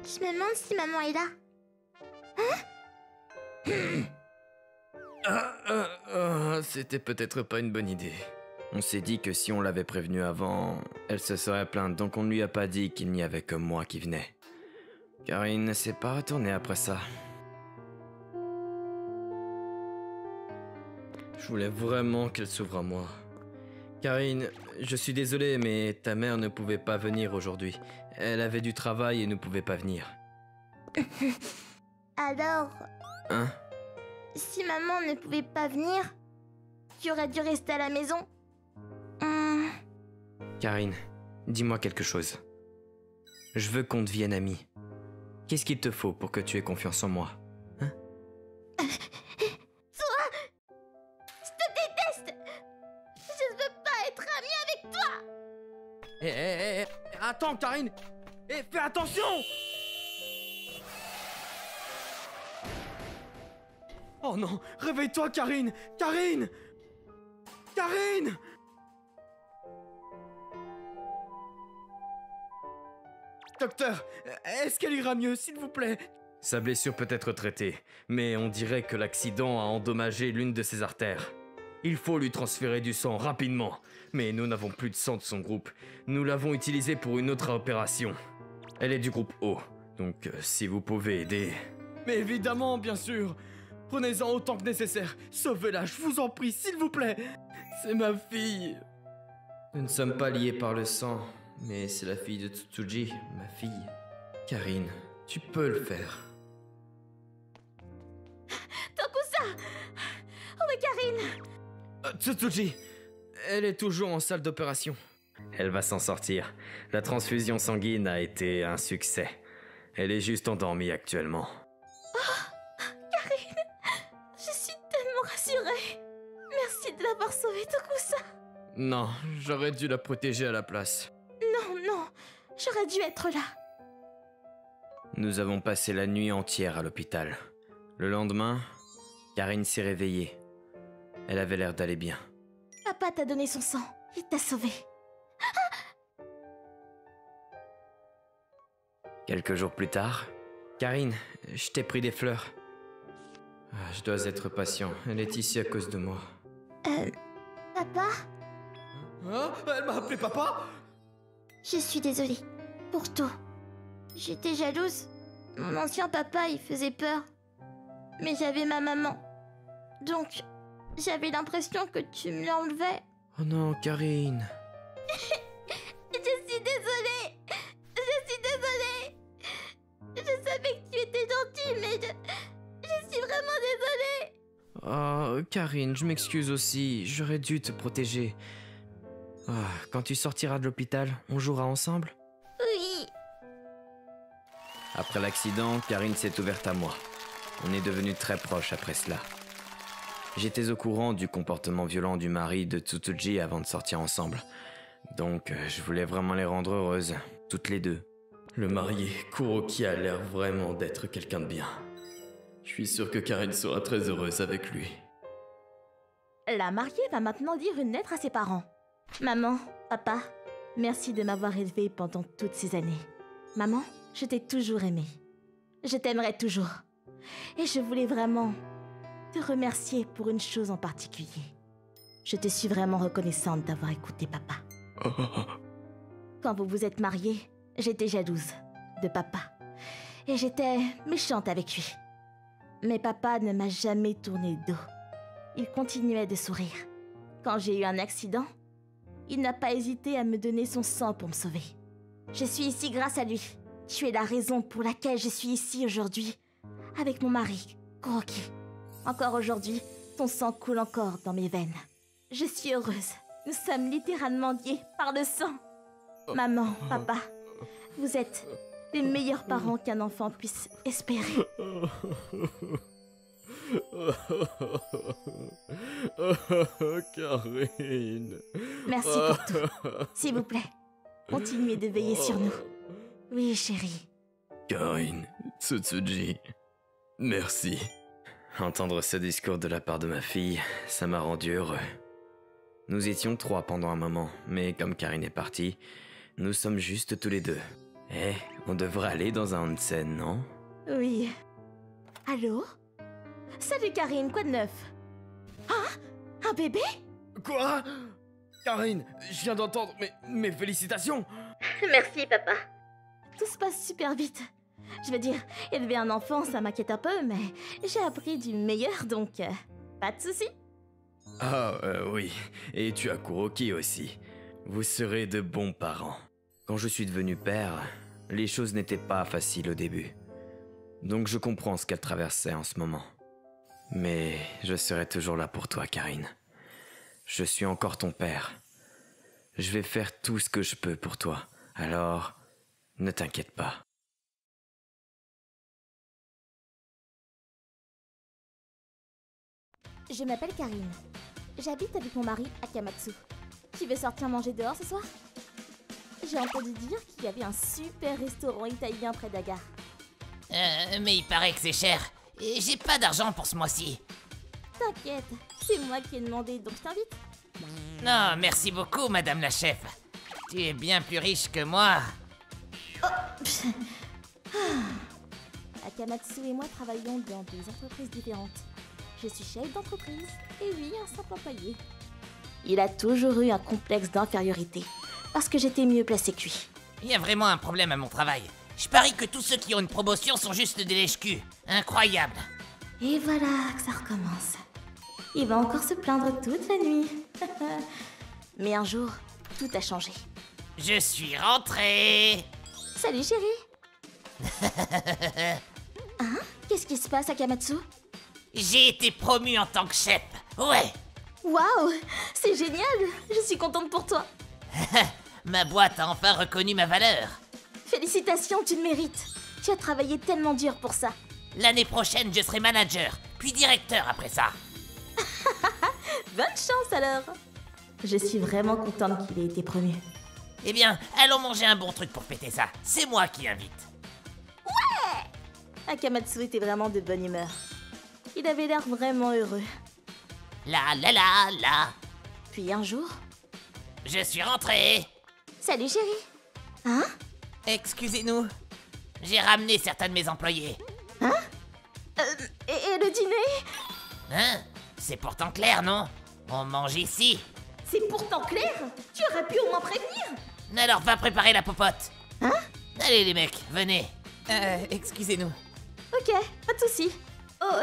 Je me demande si maman est là. C'était peut-être pas une bonne idée. On s'est dit que si on l'avait prévenue avant, elle se serait plainte, donc on ne lui a pas dit qu'il n'y avait que moi qui venais. Karine ne s'est pas retournée après ça. Je voulais vraiment qu'elle s'ouvre à moi. Karine, je suis désolé, mais ta mère ne pouvait pas venir aujourd'hui. Elle avait du travail et ne pouvait pas venir. Alors... Hein? Si maman ne pouvait pas venir, tu aurais dû rester à la maison. Karine, dis-moi quelque chose. Je veux qu'on devienne amis. Qu'est-ce qu'il te faut pour que tu aies confiance en moi? Hein? Toi! Je te déteste! Je ne veux pas être amie avec toi! Eh, attends, Karine! Eh, fais attention! Oh non, réveille-toi, Karine! Karine! Karine! Docteur, est-ce qu'elle ira mieux, s'il vous plaît? Sa blessure peut être traitée, mais on dirait que l'accident a endommagé l'une de ses artères. Il faut lui transférer du sang rapidement, mais nous n'avons plus de sang de son groupe. Nous l'avons utilisé pour une autre opération. Elle est du groupe O, donc si vous pouvez aider... Mais évidemment, bien sûr! Prenez-en autant que nécessaire. Sauvez-la, je vous en prie, s'il vous plaît. C'est ma fille. Nous ne sommes pas liés par le sang, mais c'est la fille de Tsutsuji, ma fille. Karine, tu peux le faire. Tokusa! Où est Karine? Tsutsuji, elle est toujours en salle d'opération. Elle va s'en sortir. La transfusion sanguine a été un succès. Elle est juste endormie actuellement. Merci de l'avoir sauvée, Tokusa. Non, j'aurais dû la protéger à la place. Non, j'aurais dû être là. Nous avons passé la nuit entière à l'hôpital. Le lendemain, Karine s'est réveillée. Elle avait l'air d'aller bien. Papa t'a donné son sang. Il t'a sauvée. Quelques jours plus tard, Karine, je t'ai pris des fleurs. Je dois être patient. Elle est ici à cause de moi. Papa? Hein? Elle m'a appelé papa? Je suis désolée. Pour tout. J'étais jalouse. Mon ancien papa, il faisait peur. Mais j'avais ma maman. Donc, j'avais l'impression que tu me l'enlevais. Oh non, Karine. Je suis désolée. Je savais que tu étais gentille, mais je suis vraiment désolée. Oh, Karine, je m'excuse aussi. J'aurais dû te protéger. Oh, quand tu sortiras de l'hôpital, on jouera ensemble? Oui. Après l'accident, Karine s'est ouverte à moi. On est devenus très proches après cela. J'étais au courant du comportement violent du mari de Tsutsuji avant de sortir ensemble. Donc, je voulais vraiment les rendre heureuses, toutes les deux. Le marié, Kuroki, a l'air vraiment d'être quelqu'un de bien. Je suis sûr que Karine sera très heureuse avec lui. La mariée va maintenant lire une lettre à ses parents. Maman, papa, merci de m'avoir élevée pendant toutes ces années. Maman, je t'ai toujours aimée. Je t'aimerai toujours. Et je voulais vraiment te remercier pour une chose en particulier. Je te suis vraiment reconnaissante d'avoir écouté papa. Quand vous vous êtes mariés, j'étais jalouse de papa. Et j'étais méchante avec lui. Mais papa ne m'a jamais tourné le dos. Il continuait de sourire. Quand j'ai eu un accident, il n'a pas hésité à me donner son sang pour me sauver. Je suis ici grâce à lui. Tu es la raison pour laquelle je suis ici aujourd'hui, avec mon mari, Kuroki. Encore aujourd'hui, ton sang coule encore dans mes veines. Je suis heureuse. Nous sommes littéralement liés par le sang. Maman, papa, vous êtes les meilleurs parents qu'un enfant puisse espérer. Karine. Merci pour tout. S'il vous plaît, continuez de veiller sur nous. Oui, chérie. Karine, Tsutsuji, merci. Entendre ce discours de la part de ma fille, ça m'a rendu heureux. Nous étions 3 pendant un moment, mais comme Karine est partie, nous sommes juste tous les 2. Eh, on devrait aller dans un onsen, non? Oui. Allô? Salut Karine, quoi de neuf? Hein? Un bébé? Quoi? Karine, je viens d'entendre mes félicitations. Merci, papa. Tout se passe super vite. Je veux dire, élever un enfant, ça m'inquiète un peu, mais j'ai appris du meilleur, donc pas de soucis. Ah, oui. Et tu as Kuroki aussi. Vous serez de bons parents. Quand je suis devenu père, les choses n'étaient pas faciles au début. Donc je comprends ce qu'elle traversait en ce moment. Mais je serai toujours là pour toi, Karine. Je suis encore ton père. Je vais faire tout ce que je peux pour toi. Alors, ne t'inquiète pas. Je m'appelle Karine. J'habite avec mon mari à Kamatsu. Tu veux sortir manger dehors ce soir? J'ai entendu dire qu'il y avait un super restaurant italien près de la gare. Mais il paraît que c'est cher. Et j'ai pas d'argent pour ce mois-ci. T'inquiète, c'est moi qui ai demandé, donc je t'invite. Non, merci beaucoup, madame la chef. Tu es bien plus riche que moi. Akamatsu et moi travaillons dans des entreprises différentes. Je suis chef d'entreprise et lui un simple employé. Il a toujours eu un complexe d'infériorité parce que j'étais mieux placée que lui. Il y a vraiment un problème à mon travail. Je parie que tous ceux qui ont une promotion sont juste des lèche-culs. Incroyable. Et voilà que ça recommence. Il va encore se plaindre toute la nuit. Mais un jour, tout a changé. Je suis rentrée. Salut chérie. Hein? Qu'est-ce qui se passe, Akamatsu? J'ai été promue en tant que chef. Ouais. Waouh, c'est génial. Je suis contente pour toi. Ma boîte a enfin reconnu ma valeur. Félicitations, tu le mérites. Tu as travaillé tellement dur pour ça. L'année prochaine, je serai manager, puis directeur après ça. Bonne chance alors. Je suis vraiment contente qu'il ait été promu. Eh bien, allons manger un bon truc pour péter ça. C'est moi qui invite. Ouais! Akamatsu était vraiment de bonne humeur. Il avait l'air vraiment heureux. La la la la. Puis un jour... Je suis rentrée. Salut chérie. Hein? Excusez-nous. J'ai ramené certains de mes employés. Hein? Et le dîner? Hein? C'est pourtant clair, non? On mange ici. C'est pourtant clair? Tu aurais pu au moins prévenir. Alors va préparer la popote. Hein? Allez les mecs, venez. Excusez-nous. Ok, pas de soucis. Oh,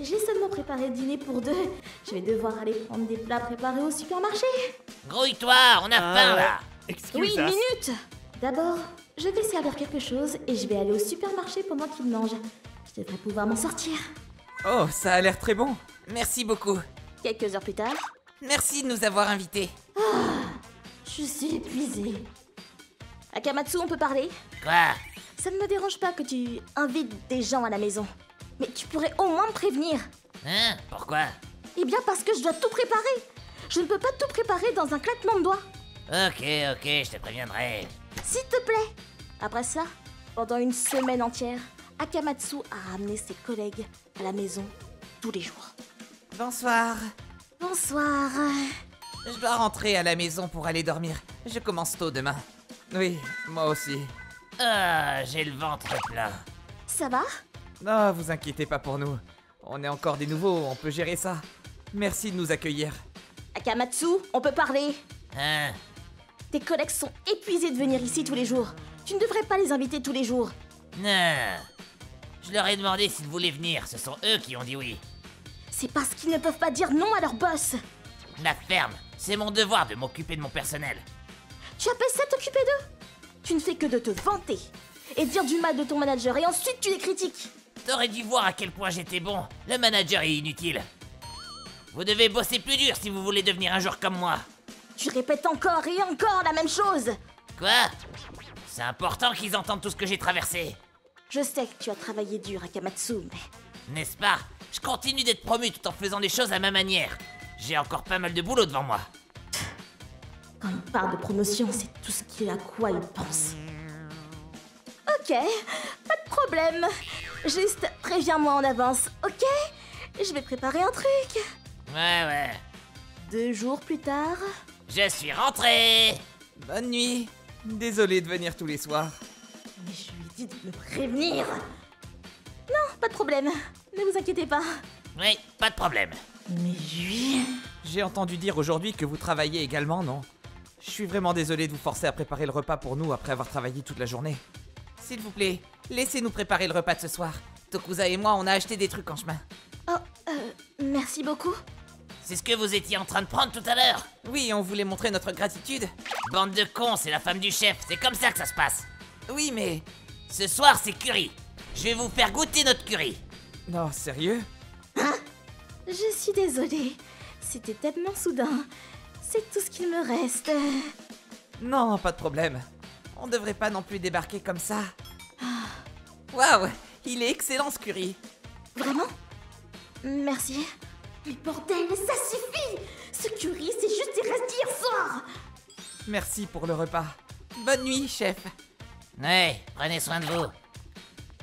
j'ai seulement préparé le dîner pour 2. Je vais devoir aller prendre des plats préparés au supermarché. Grouille-toi, on a faim là. Oui, une minute. D'abord, je vais servir quelque chose et je vais aller au supermarché pendant qu'il mange. Je devrais pouvoir m'en sortir. Oh, ça a l'air très bon. Merci beaucoup. Quelques heures plus tard. Merci de nous avoir invités. Je suis épuisée. Akamatsu, on peut parler? Quoi? Ça ne me dérange pas que tu invites des gens à la maison. Mais tu pourrais au moins me prévenir. Hein? Pourquoi? Eh bien parce que je dois tout préparer. Je ne peux pas tout préparer dans un claquement de doigts. Ok, je te préviendrai. S'il te plaît. Après ça, pendant une semaine entière, Akamatsu a ramené ses collègues à la maison tous les jours. Bonsoir. Bonsoir. Je dois rentrer à la maison pour aller dormir. Je commence tôt demain. Oui, moi aussi. Ah, j'ai le ventre plein. Ça va? Non, vous inquiétez pas pour nous. On est encore des nouveaux, on peut gérer ça. Merci de nous accueillir. Akamatsu, on peut parler. Hein? Tes collègues sont épuisés de venir ici tous les jours. Tu ne devrais pas les inviter tous les jours. Non. Je leur ai demandé s'ils voulaient venir, ce sont eux qui ont dit oui. C'est parce qu'ils ne peuvent pas dire non à leur boss. La ferme, c'est mon devoir de m'occuper de mon personnel. Tu appelles ça t'occuper d'eux? Tu ne fais que de te vanter et dire du mal de ton manager et ensuite tu les critiques. T'aurais dû voir à quel point j'étais bon. Le manager est inutile. Vous devez bosser plus dur si vous voulez devenir un jour comme moi. Tu répètes encore et encore la même chose. Quoi? C'est important qu'ils entendent tout ce que j'ai traversé. Je sais que tu as travaillé dur, Akamatsu, mais... N'est-ce pas? Je continue d'être promu tout en faisant les choses à ma manière. J'ai encore pas mal de boulot devant moi. Quand il parle de promotion, c'est tout ce à quoi il pense. Ok, pas de problème. Juste préviens-moi en avance, ok? Je vais préparer un truc. Ouais. 2 jours plus tard... Je suis rentré. Bonne nuit. Désolé de venir tous les soirs. Mais je lui ai dit de me prévenir. Non, pas de problème. Ne vous inquiétez pas. Oui, pas de problème. Mais lui... J'ai entendu dire aujourd'hui que vous travaillez également, non? Je suis vraiment désolé de vous forcer à préparer le repas pour nous après avoir travaillé toute la journée. S'il vous plaît, laissez-nous préparer le repas de ce soir. Tokuza et moi, on a acheté des trucs en chemin. Oh, merci beaucoup. C'est ce que vous étiez en train de prendre tout à l'heure. Oui, on voulait montrer notre gratitude. Bande de cons, c'est la femme du chef, c'est comme ça que ça se passe. Oui, mais... Ce soir, c'est curry. Je vais vous faire goûter notre curry. Non, sérieux? Hein? Je suis désolée. C'était tellement soudain. C'est tout ce qu'il me reste. Non, pas de problème. On devrait pas non plus débarquer comme ça. Waouh, il est excellent ce curry. Vraiment? Merci. Mais bordel, ça suffit! Ce curry, c'est juste des restes d'hier soir! Merci pour le repas. Bonne nuit, chef. Ouais, prenez soin de vous.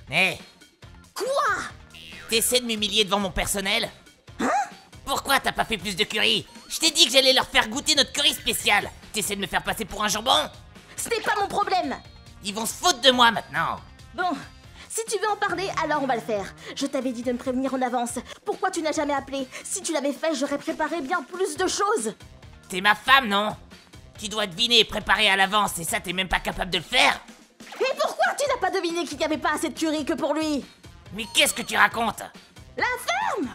Hé! Quoi? T'essaies de m'humilier devant mon personnel? Hein? Pourquoi t'as pas fait plus de curry? Je t'ai dit que j'allais leur faire goûter notre curry spécial. T'essaies de me faire passer pour un jambon? Ce n'est pas mon problème! Ils vont se foutre de moi maintenant. Bon, si tu veux en parler, alors on va le faire. Je t'avais dit de me prévenir en avance. Pourquoi tu n'as jamais appelé? Si tu l'avais fait, j'aurais préparé bien plus de choses. T'es ma femme, non? Tu dois deviner et préparer à l'avance, et ça t'es même pas capable de le faire? Et pourquoi tu n'as pas deviné qu'il n'y avait pas assez de curry que pour lui? Mais qu'est-ce que tu racontes? La ferme!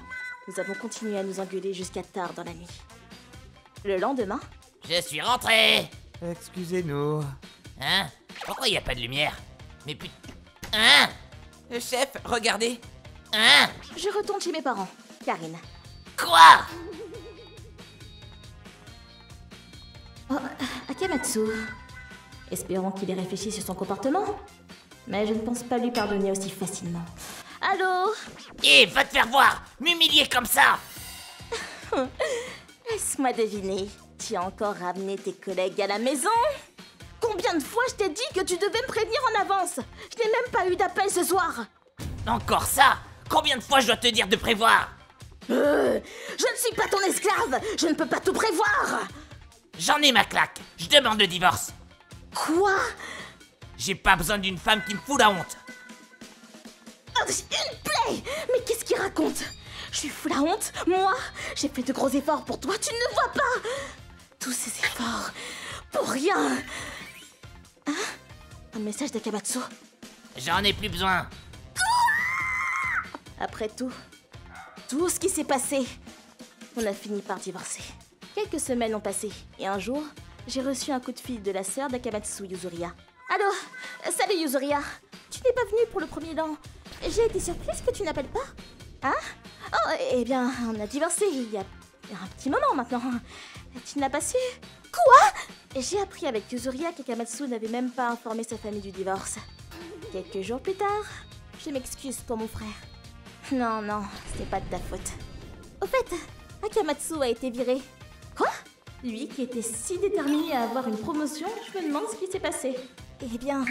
Nous avons continué à nous engueuler jusqu'à tard dans la nuit. Le lendemain... Je suis rentré. Excusez-nous. Hein? Pourquoi y a pas de lumière? Mais putain... Hein? Chef, regardez. Hein? Je retourne chez mes parents, Karine. Quoi? Oh, Akamatsu. Espérons qu'il ait réfléchi sur son comportement. Mais je ne pense pas lui pardonner aussi facilement. Allô? Eh, va te faire voir! M'humilier comme ça! Laisse-moi deviner. Tu as encore ramené tes collègues à la maison? Combien de fois je t'ai dit que tu devais me prévenir en avance? Je n'ai même pas eu d'appel ce soir. Encore ça? Combien de fois je dois te dire de prévoir? Je ne suis pas ton esclave. Je ne peux pas tout prévoir. J'en ai ma claque. Je demande le divorce. Quoi? J'ai pas besoin d'une femme qui me fout la honte. Une plaie! Mais qu'est-ce qu'il raconte? Je lui fous la honte? Moi? J'ai fait de gros efforts pour toi, tu ne vois pas? Tous ces efforts, pour rien! Hein? Un message d'Akamatsu. J'en ai plus besoin. Après tout ce qui s'est passé, on a fini par divorcer. Quelques semaines ont passé, et un jour, j'ai reçu un coup de fil de la sœur d'Akamatsu, Yuzuria. Allô? Salut Yuzuria. Tu n'es pas venue pour le premier dan. J'ai été surprise que tu n'appelles pas. Hein? Oh, eh bien, on a divorcé il y a un petit moment maintenant. Tu ne l'as pas su? Quoi? J'ai appris avec Yuzuria qu'Akamatsu n'avait même pas informé sa famille du divorce. Quelques jours plus tard, je m'excuse pour mon frère. Non, c'était pas de ta faute. Au fait, Akamatsu a été viré. Quoi? Lui qui était si déterminé à avoir une promotion, je me demande ce qui s'est passé. Eh bien...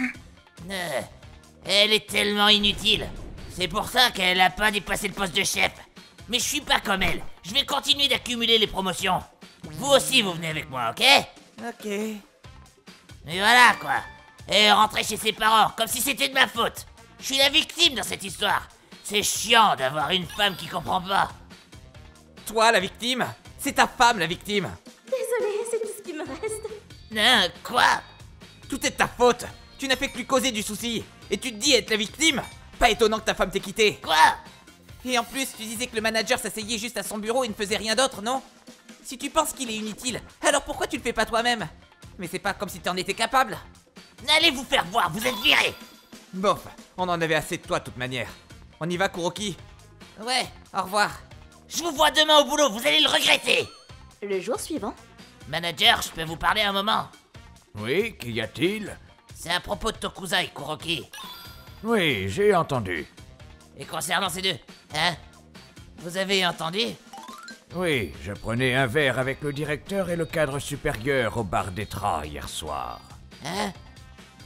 Elle est tellement inutile. C'est pour ça qu'elle a pas dépassé le poste de chef. Mais je suis pas comme elle. Je vais continuer d'accumuler les promotions. Vous aussi, vous venez avec moi, ok? Ok. Mais voilà, quoi. Et rentrer chez ses parents, comme si c'était de ma faute. Je suis la victime dans cette histoire. C'est chiant d'avoir une femme qui comprend pas. Toi, la victime? C'est ta femme, la victime. Désolée, c'est tout ce qui me reste. Non, quoi? Tout est de ta faute. Tu n'as fait que lui causer du souci. Et tu te dis être la victime? Pas étonnant que ta femme t'ait quitté. Quoi? Et en plus, tu disais que le manager s'asseyait juste à son bureau et ne faisait rien d'autre, non? Si tu penses qu'il est inutile, alors pourquoi tu le fais pas toi-même? Mais c'est pas comme si tu en étais capable. Allez vous faire voir, vous êtes virés. Bof, on en avait assez de toi de toute manière. On y va, Kuroki? Ouais, au revoir. Je vous vois demain au boulot, vous allez le regretter. Le jour suivant. Manager, je peux vous parler un moment? Oui, qu'y a-t-il? C'est à propos de Tokuzai, Kuroki. Oui, j'ai entendu. Et concernant ces deux, hein? Vous avez entendu? Oui, je prenais un verre avec le directeur et le cadre supérieur au bar d'Etra hier soir. Hein?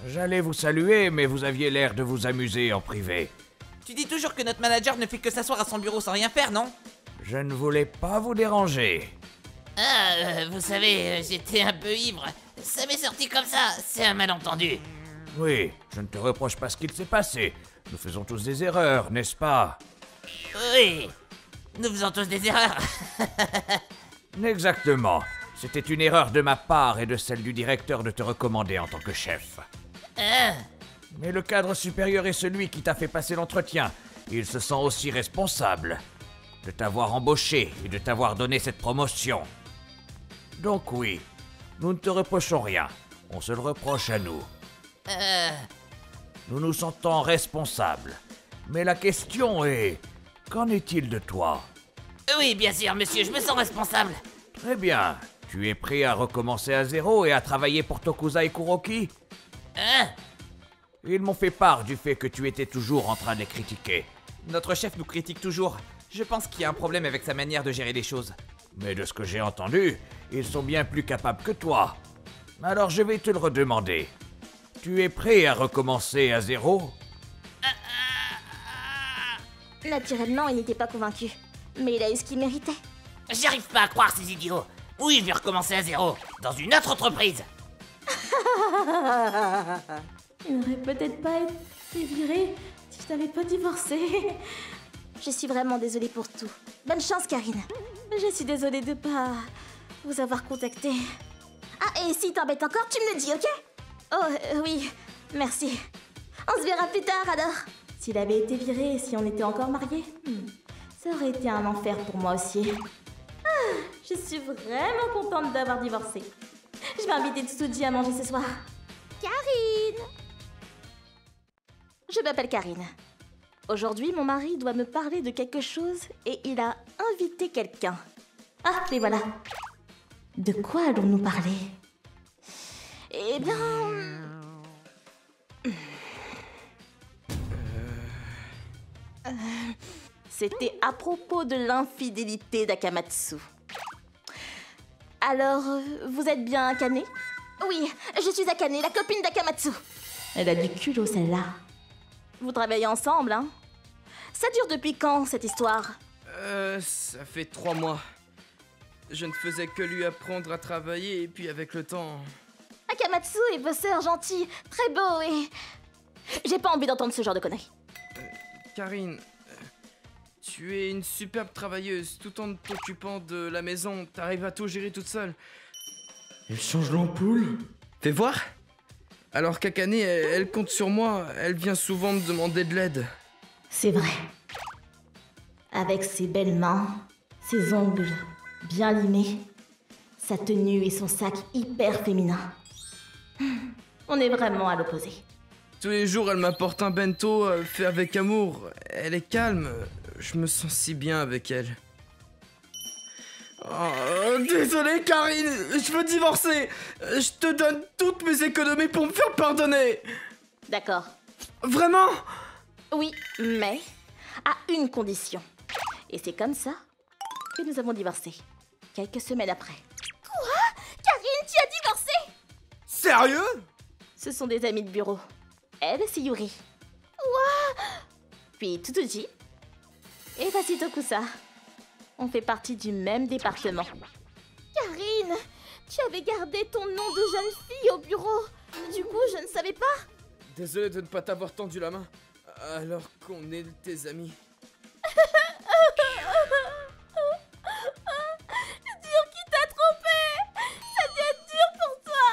J'allais vous saluer, mais vous aviez l'air de vous amuser en privé. Tu dis toujours que notre manager ne fait que s'asseoir à son bureau sans rien faire, non? Je ne voulais pas vous déranger. Ah, vous savez, j'étais un peu ivre. Ça m'est sorti comme ça, c'est un malentendu. Oui, je ne te reproche pas ce qu'il s'est passé. Nous faisons tous des erreurs, n'est-ce pas? Oui, nous faisons tous des erreurs. Exactement. C'était une erreur de ma part et de celle du directeur de te recommander en tant que chef. Hein? Mais le cadre supérieur est celui qui t'a fait passer l'entretien. Il se sent aussi responsable de t'avoir embauché et de t'avoir donné cette promotion. Donc oui, nous ne te reprochons rien. On se le reproche à nous. Nous nous sentons responsables. Mais la question est, qu'en est-il de toi? Oui, bien sûr, monsieur, je me sens responsable. Très bien. Tu es prêt à recommencer à zéro et à travailler pour Tokuzai Kuroki? Hein? Ils m'ont fait part du fait que tu étais toujours en train de les critiquer. Notre chef nous critique toujours. Je pense qu'il y a un problème avec sa manière de gérer les choses. Mais de ce que j'ai entendu, ils sont bien plus capables que toi. Alors je vais te le redemander. Tu es prêt à recommencer à zéro? Naturellement, il n'était pas convaincu. Mais il a eu ce qu'il méritait. J'arrive pas à croire ces idiots. Oui, je vais recommencer à zéro, dans une autre entreprise. Il n'aurait peut-être pas été viré si je t'avais pas divorcé. Je suis vraiment désolée pour tout. Bonne chance, Karine. Je suis désolée de pas vous avoir contacté. Ah, et si t'embêtes encore, tu me le dis, ok? Oh, oui, merci. On se verra plus tard, alors. S'il avait été viré et si on était encore mariés, ça aurait été un enfer pour moi aussi. Ah, je suis vraiment contente d'avoir divorcé. Je vais inviter Tsuji à manger ce soir. Karine! Je m'appelle Karine. Aujourd'hui, mon mari doit me parler de quelque chose et il a invité quelqu'un. Ah, et voilà. De quoi allons-nous parler? Eh bien... C'était à propos de l'infidélité d'Akamatsu. Alors, vous êtes bien Akane? Oui, je suis Akane, la copine d'Akamatsu. Elle a du culot, celle-là. Vous travaillez ensemble, hein? Ça dure depuis quand, cette histoire? Ça fait 3 mois. Je ne faisais que lui apprendre à travailler et puis avec le temps... Akamatsu est bosseur gentil, très beau et... J'ai pas envie d'entendre ce genre de conneries. Karine, tu es une superbe travailleuse. Tout en t'occupant de la maison, t'arrives à tout gérer toute seule. Elle change l'ampoule? Fais voir. Alors qu'Akane, elle compte sur moi. Elle vient souvent me demander de l'aide. C'est vrai. Avec ses belles mains, ses ongles bien limés, sa tenue et son sac hyper féminin. On est vraiment à l'opposé. Tous les jours, elle m'apporte un bento fait avec amour. Elle est calme. Je me sens si bien avec elle. Oh, désolé, Karine. Je veux divorcer. Je te donne toutes mes économies pour me faire pardonner. D'accord. Vraiment? Oui, mais à une condition. Et c'est comme ça que nous avons divorcé. Quelques semaines après. Quoi? Karine, tu as divorcé? Sérieux? Ce sont des amis de bureau. Elle, c'est Yuri. Ouah! Puis Tutuji. Et voici Tokusa. On fait partie du même département. Karine, tu avais gardé ton nom de jeune fille au bureau. Du coup, je ne savais pas. Désolé de ne pas t'avoir tendu la main, alors qu'on est tes amis. Dur qui t'a trompé. Ça doit être dur pour toi.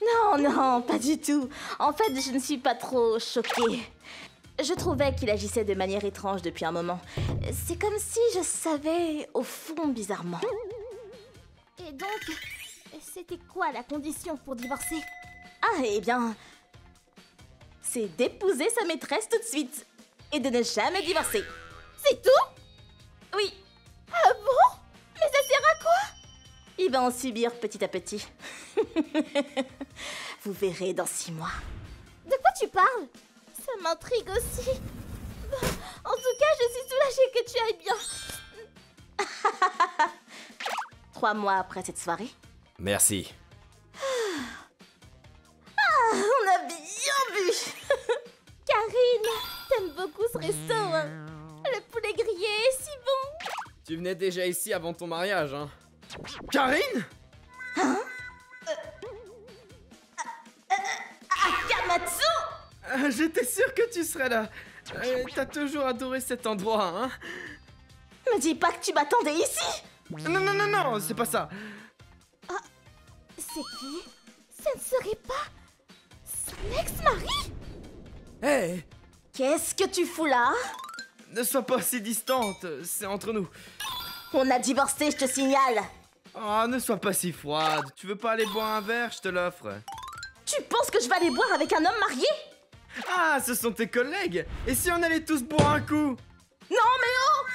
Non, non, pas du tout. En fait, je ne suis pas trop choquée. Je trouvais qu'il agissait de manière étrange depuis un moment. C'est comme si je savais, au fond, bizarrement. Et donc, c'était quoi la condition pour divorcer? Ah, eh bien... c'est d'épouser sa maîtresse tout de suite. Et de ne jamais divorcer. C'est tout? Oui. Ah bon? Mais ça sert à quoi? Il va en subir petit à petit. Vous verrez dans 6 mois. De quoi tu parles? Ça m'intrigue aussi. En tout cas, je suis soulagée que tu ailles bien. 3 mois après cette soirée. Merci. Ah, on a bien bu. Karine, t'aimes beaucoup ce resto, hein? Le poulet grillé est si bon. Tu venais déjà ici avant ton mariage, hein? Karine? Hein? Akamatsu? J'étais sûr que tu serais là. T'as toujours adoré cet endroit, hein? Me dis pas que tu m'attendais ici. Non, non, non, non, c'est pas ça. Ah, c'est qui? Ça ne serait pas son ex-mari? Hé! Qu'est-ce que tu fous là? Ne sois pas si distante, c'est entre nous. On a divorcé, je te signale. Oh, ne sois pas si froide. Tu veux pas aller boire un verre, je te l'offre. Tu penses que je vais aller boire avec un homme marié? Ah, ce sont tes collègues. Et si on allait tous boire un coup? Non, mais oh!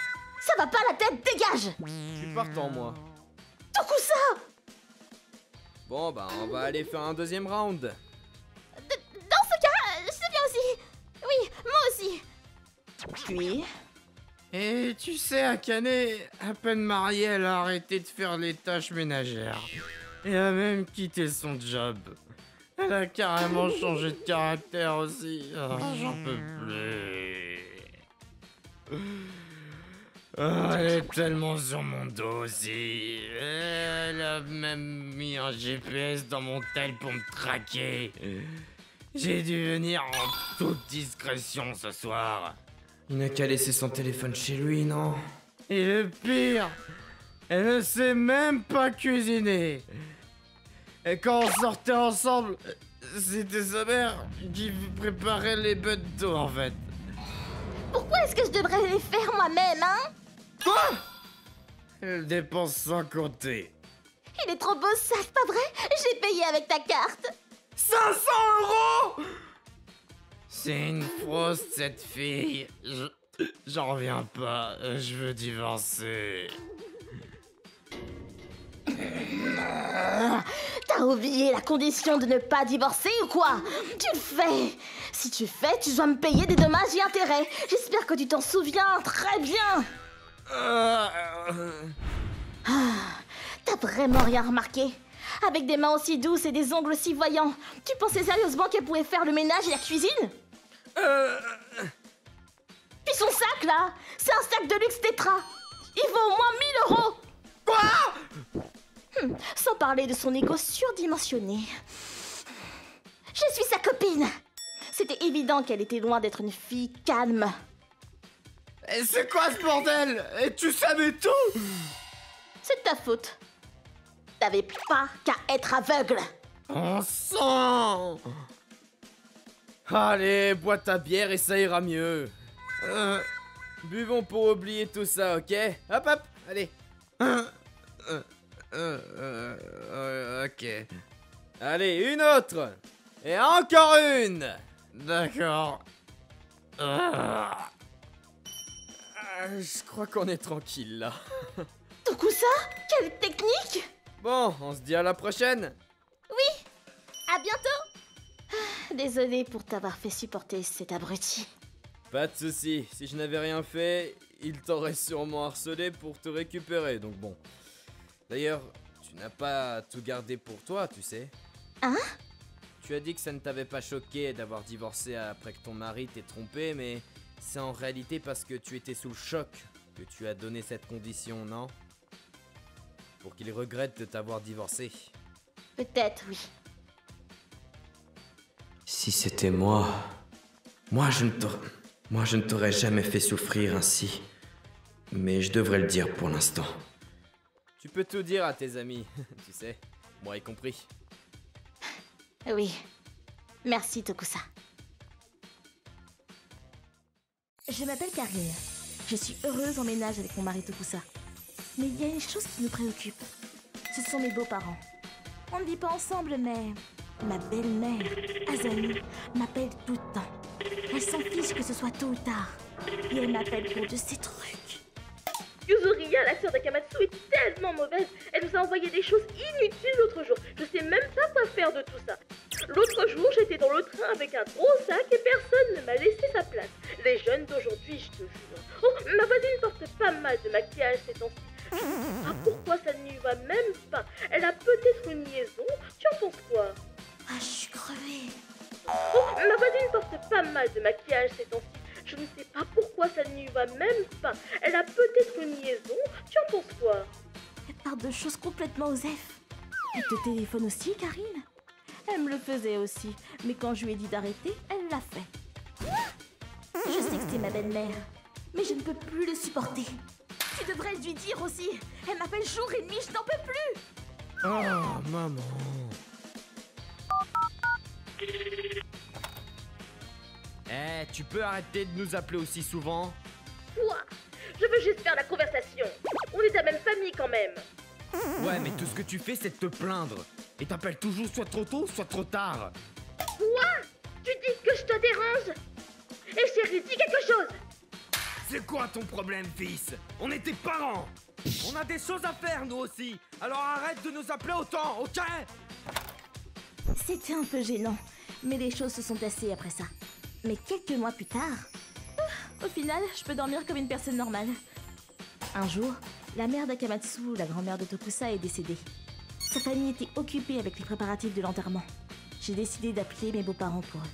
Ça va pas la tête, dégage! Je suis partant, moi. Tokusa! Bon, bah, on va aller faire un deuxième round. Dans ce cas, je viens aussi. Oui, moi aussi. Puis... Et tu sais, Akane, à peine mariée, elle a arrêté de faire les tâches ménagères. Et a même quitté son job. Elle a carrément changé de caractère aussi. Oh, j'en peux plus. Oh, elle est tellement sur mon dos aussi. Elle a même mis un GPS dans mon tel pour me traquer. J'ai dû venir en toute discrétion ce soir. Il n'a qu'à laisser son téléphone chez lui, non? Et le pire, elle ne sait même pas cuisiner. Et quand on sortait ensemble, c'était sa mère qui préparait les bêtes d'eau en fait. Pourquoi est-ce que je devrais les faire moi-même, hein? Quoi? Elle dépense sans compter. Il est trop beau ça, c'est pas vrai? J'ai payé avec ta carte. 500 €? C'est une fraude cette fille. J'en reviens pas. Je veux divorcer. T'as oublié la condition de ne pas divorcer ou quoi? Tu le fais. Si tu fais, tu dois me payer des dommages et intérêts. J'espère que tu t'en souviens très bien. T'as vraiment rien remarqué? Avec des mains aussi douces et des ongles si voyants, tu pensais sérieusement qu'elle pouvait faire le ménage et la cuisine? Puis son sac là, c'est un sac de luxe Tetra. Il vaut au moins 1000 €. Quoi? Sans parler de son ego surdimensionné. Je suis sa copine. C'était évident qu'elle était loin d'être une fille calme. Et c'est quoi ce bordel? Et tu savais tout? C'est de ta faute. T'avais pas qu'à être aveugle. On sent. Allez, bois ta bière et ça ira mieux. Buvons pour oublier tout ça, ok? Hop, hop, allez. Ok. Allez, une autre. Et encore une. D'accord. Je crois qu'on est tranquille là. Tokusa, quelle technique! Bon, on se dit à la prochaine. Oui, à bientôt. Désolée pour t'avoir fait supporter cet abruti. Pas de soucis, si je n'avais rien fait, il t'aurait sûrement harcelé pour te récupérer, donc bon. D'ailleurs, tu n'as pas tout gardé pour toi, tu sais. Hein? Tu as dit que ça ne t'avait pas choqué d'avoir divorcé après que ton mari t'ait trompé, mais c'est en réalité parce que tu étais sous le choc que tu as donné cette condition, non? Pour qu'il regrette de t'avoir divorcé. Peut-être, oui. Si c'était moi... Moi, je ne t'aurais jamais fait souffrir ainsi. Mais je devrais le dire pour l'instant. Tu peux tout dire à tes amis, tu sais, moi y compris. Oui. Merci, Tokusa. Je m'appelle Karine. Je suis heureuse en ménage avec mon mari Tokusa. Mais il y a une chose qui nous préoccupe. Ce sont mes beaux-parents. On ne vit pas ensemble, mais ma belle-mère, Azami, m'appelle tout le temps. Elle s'en fiche que ce soit tôt ou tard. Et elle m'appelle pour de ces trucs. Yuzuriya, la sœur d'Akamatsu, est tellement mauvaise. Elle nous a envoyé des choses inutiles l'autre jour. Je sais même pas quoi faire de tout ça. L'autre jour, j'étais dans le train avec un gros sac et personne ne m'a laissé sa place. Les jeunes d'aujourd'hui, je te jure. Oh, ma voisine porte pas mal de maquillage ces temps-ci. Je sais pas pourquoi ça ne lui va même pas. Elle a peut-être une liaison. Tu en penses quoi? Ah, je suis crevée. Oh, ma voisine porte pas mal de maquillage ces temps-ci. Je ne sais pas pourquoi ça ne lui va même pas. Elle a peut-être une liaison. Tu en penses quoi? Elle parle de choses complètement osef. Elle te téléphone aussi, Karine? Elle me le faisait aussi, mais quand je lui ai dit d'arrêter, elle l'a fait. Je sais que c'est ma belle-mère, mais je ne peux plus le supporter. Tu devrais lui dire aussi. Elle m'appelle jour et nuit, je n'en peux plus. Oh, maman. Eh, tu peux arrêter de nous appeler aussi souvent? Quoi? Je veux juste faire la conversation. On est de la même famille quand même. Ouais, mais tout ce que tu fais, c'est de te plaindre. Et t'appelles toujours soit trop tôt, soit trop tard. Quoi? Tu dis que je te dérange? Et chérie, dis quelque chose. C'est quoi ton problème, fils? On est tes parents. On a des choses à faire, nous aussi. Alors arrête de nous appeler autant, ok? C'était un peu gênant, mais les choses se sont tassées après ça. Mais quelques mois plus tard, au final, je peux dormir comme une personne normale. Un jour, la mère d'Akamatsu, la grand-mère de Tokusa, est décédée. Sa famille était occupée avec les préparatifs de l'enterrement. J'ai décidé d'appeler mes beaux-parents pour eux.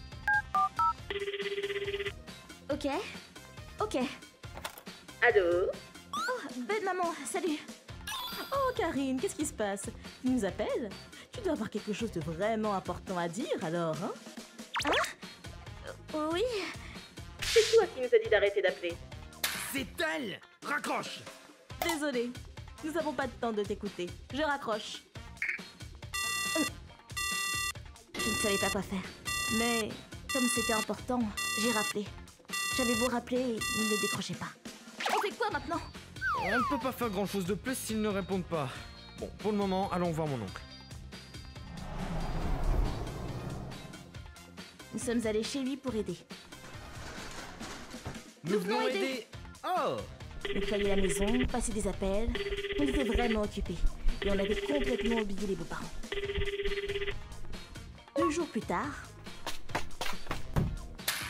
Ok. Allô? Oh, belle maman, salut. Oh, Karine, qu'est-ce qui se passe? Tu nous appelles? Tu dois avoir quelque chose de vraiment important à dire, alors, hein? Hein? Oui. C'est toi qui nous as dit d'arrêter d'appeler. C'est elle! Raccroche! Désolée, nous n'avons pas de temps de t'écouter. Je raccroche. Je ne savais pas quoi faire. Mais comme c'était important, j'ai rappelé. J'avais beau rappeler, il ne décrochait pas. On fait quoi maintenant? On ne peut pas faire grand-chose de plus s'ils ne répondent pas. Bon, pour le moment, allons voir mon oncle. Nous sommes allés chez lui pour aider. Nous venons aider. Oh! Nettoyer la maison, passer des appels. On était vraiment occupés. Et on avait complètement oublié les beaux-parents. 2 jours plus tard...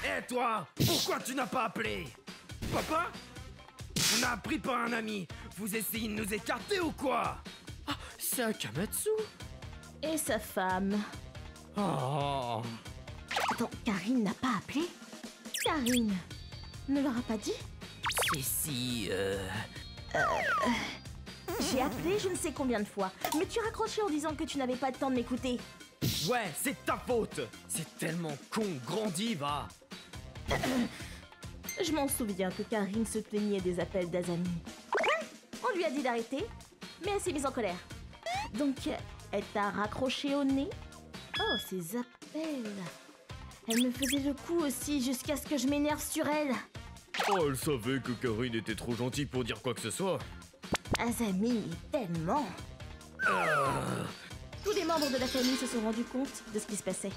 Hé toi! Pourquoi tu n'as pas appelé? Papa? On a appris par un ami. Vous essayez de nous écarter ou quoi? Ah, c'est Akamatsu? Et sa femme. Oh! Attends, Karine n'a pas appelé? Karine ne leur a pas dit? Si, J'ai appelé je ne sais combien de fois, mais tu raccrochais en disant que tu n'avais pas le temps de m'écouter. Ouais, c'est ta faute! C'est tellement con, grandis, va! Je m'en souviens que Karine se plaignait des appels d'Azami. Ouais, on lui a dit d'arrêter, mais elle s'est mise en colère. Donc, elle t'a raccroché au nez? Oh, ces appels! Elle me faisait le coup aussi jusqu'à ce que je m'énerve sur elle. Oh, elle savait que Karine était trop gentille pour dire quoi que ce soit. Azami est tellement... Tous les membres de la famille se sont rendus compte de ce qui se passait.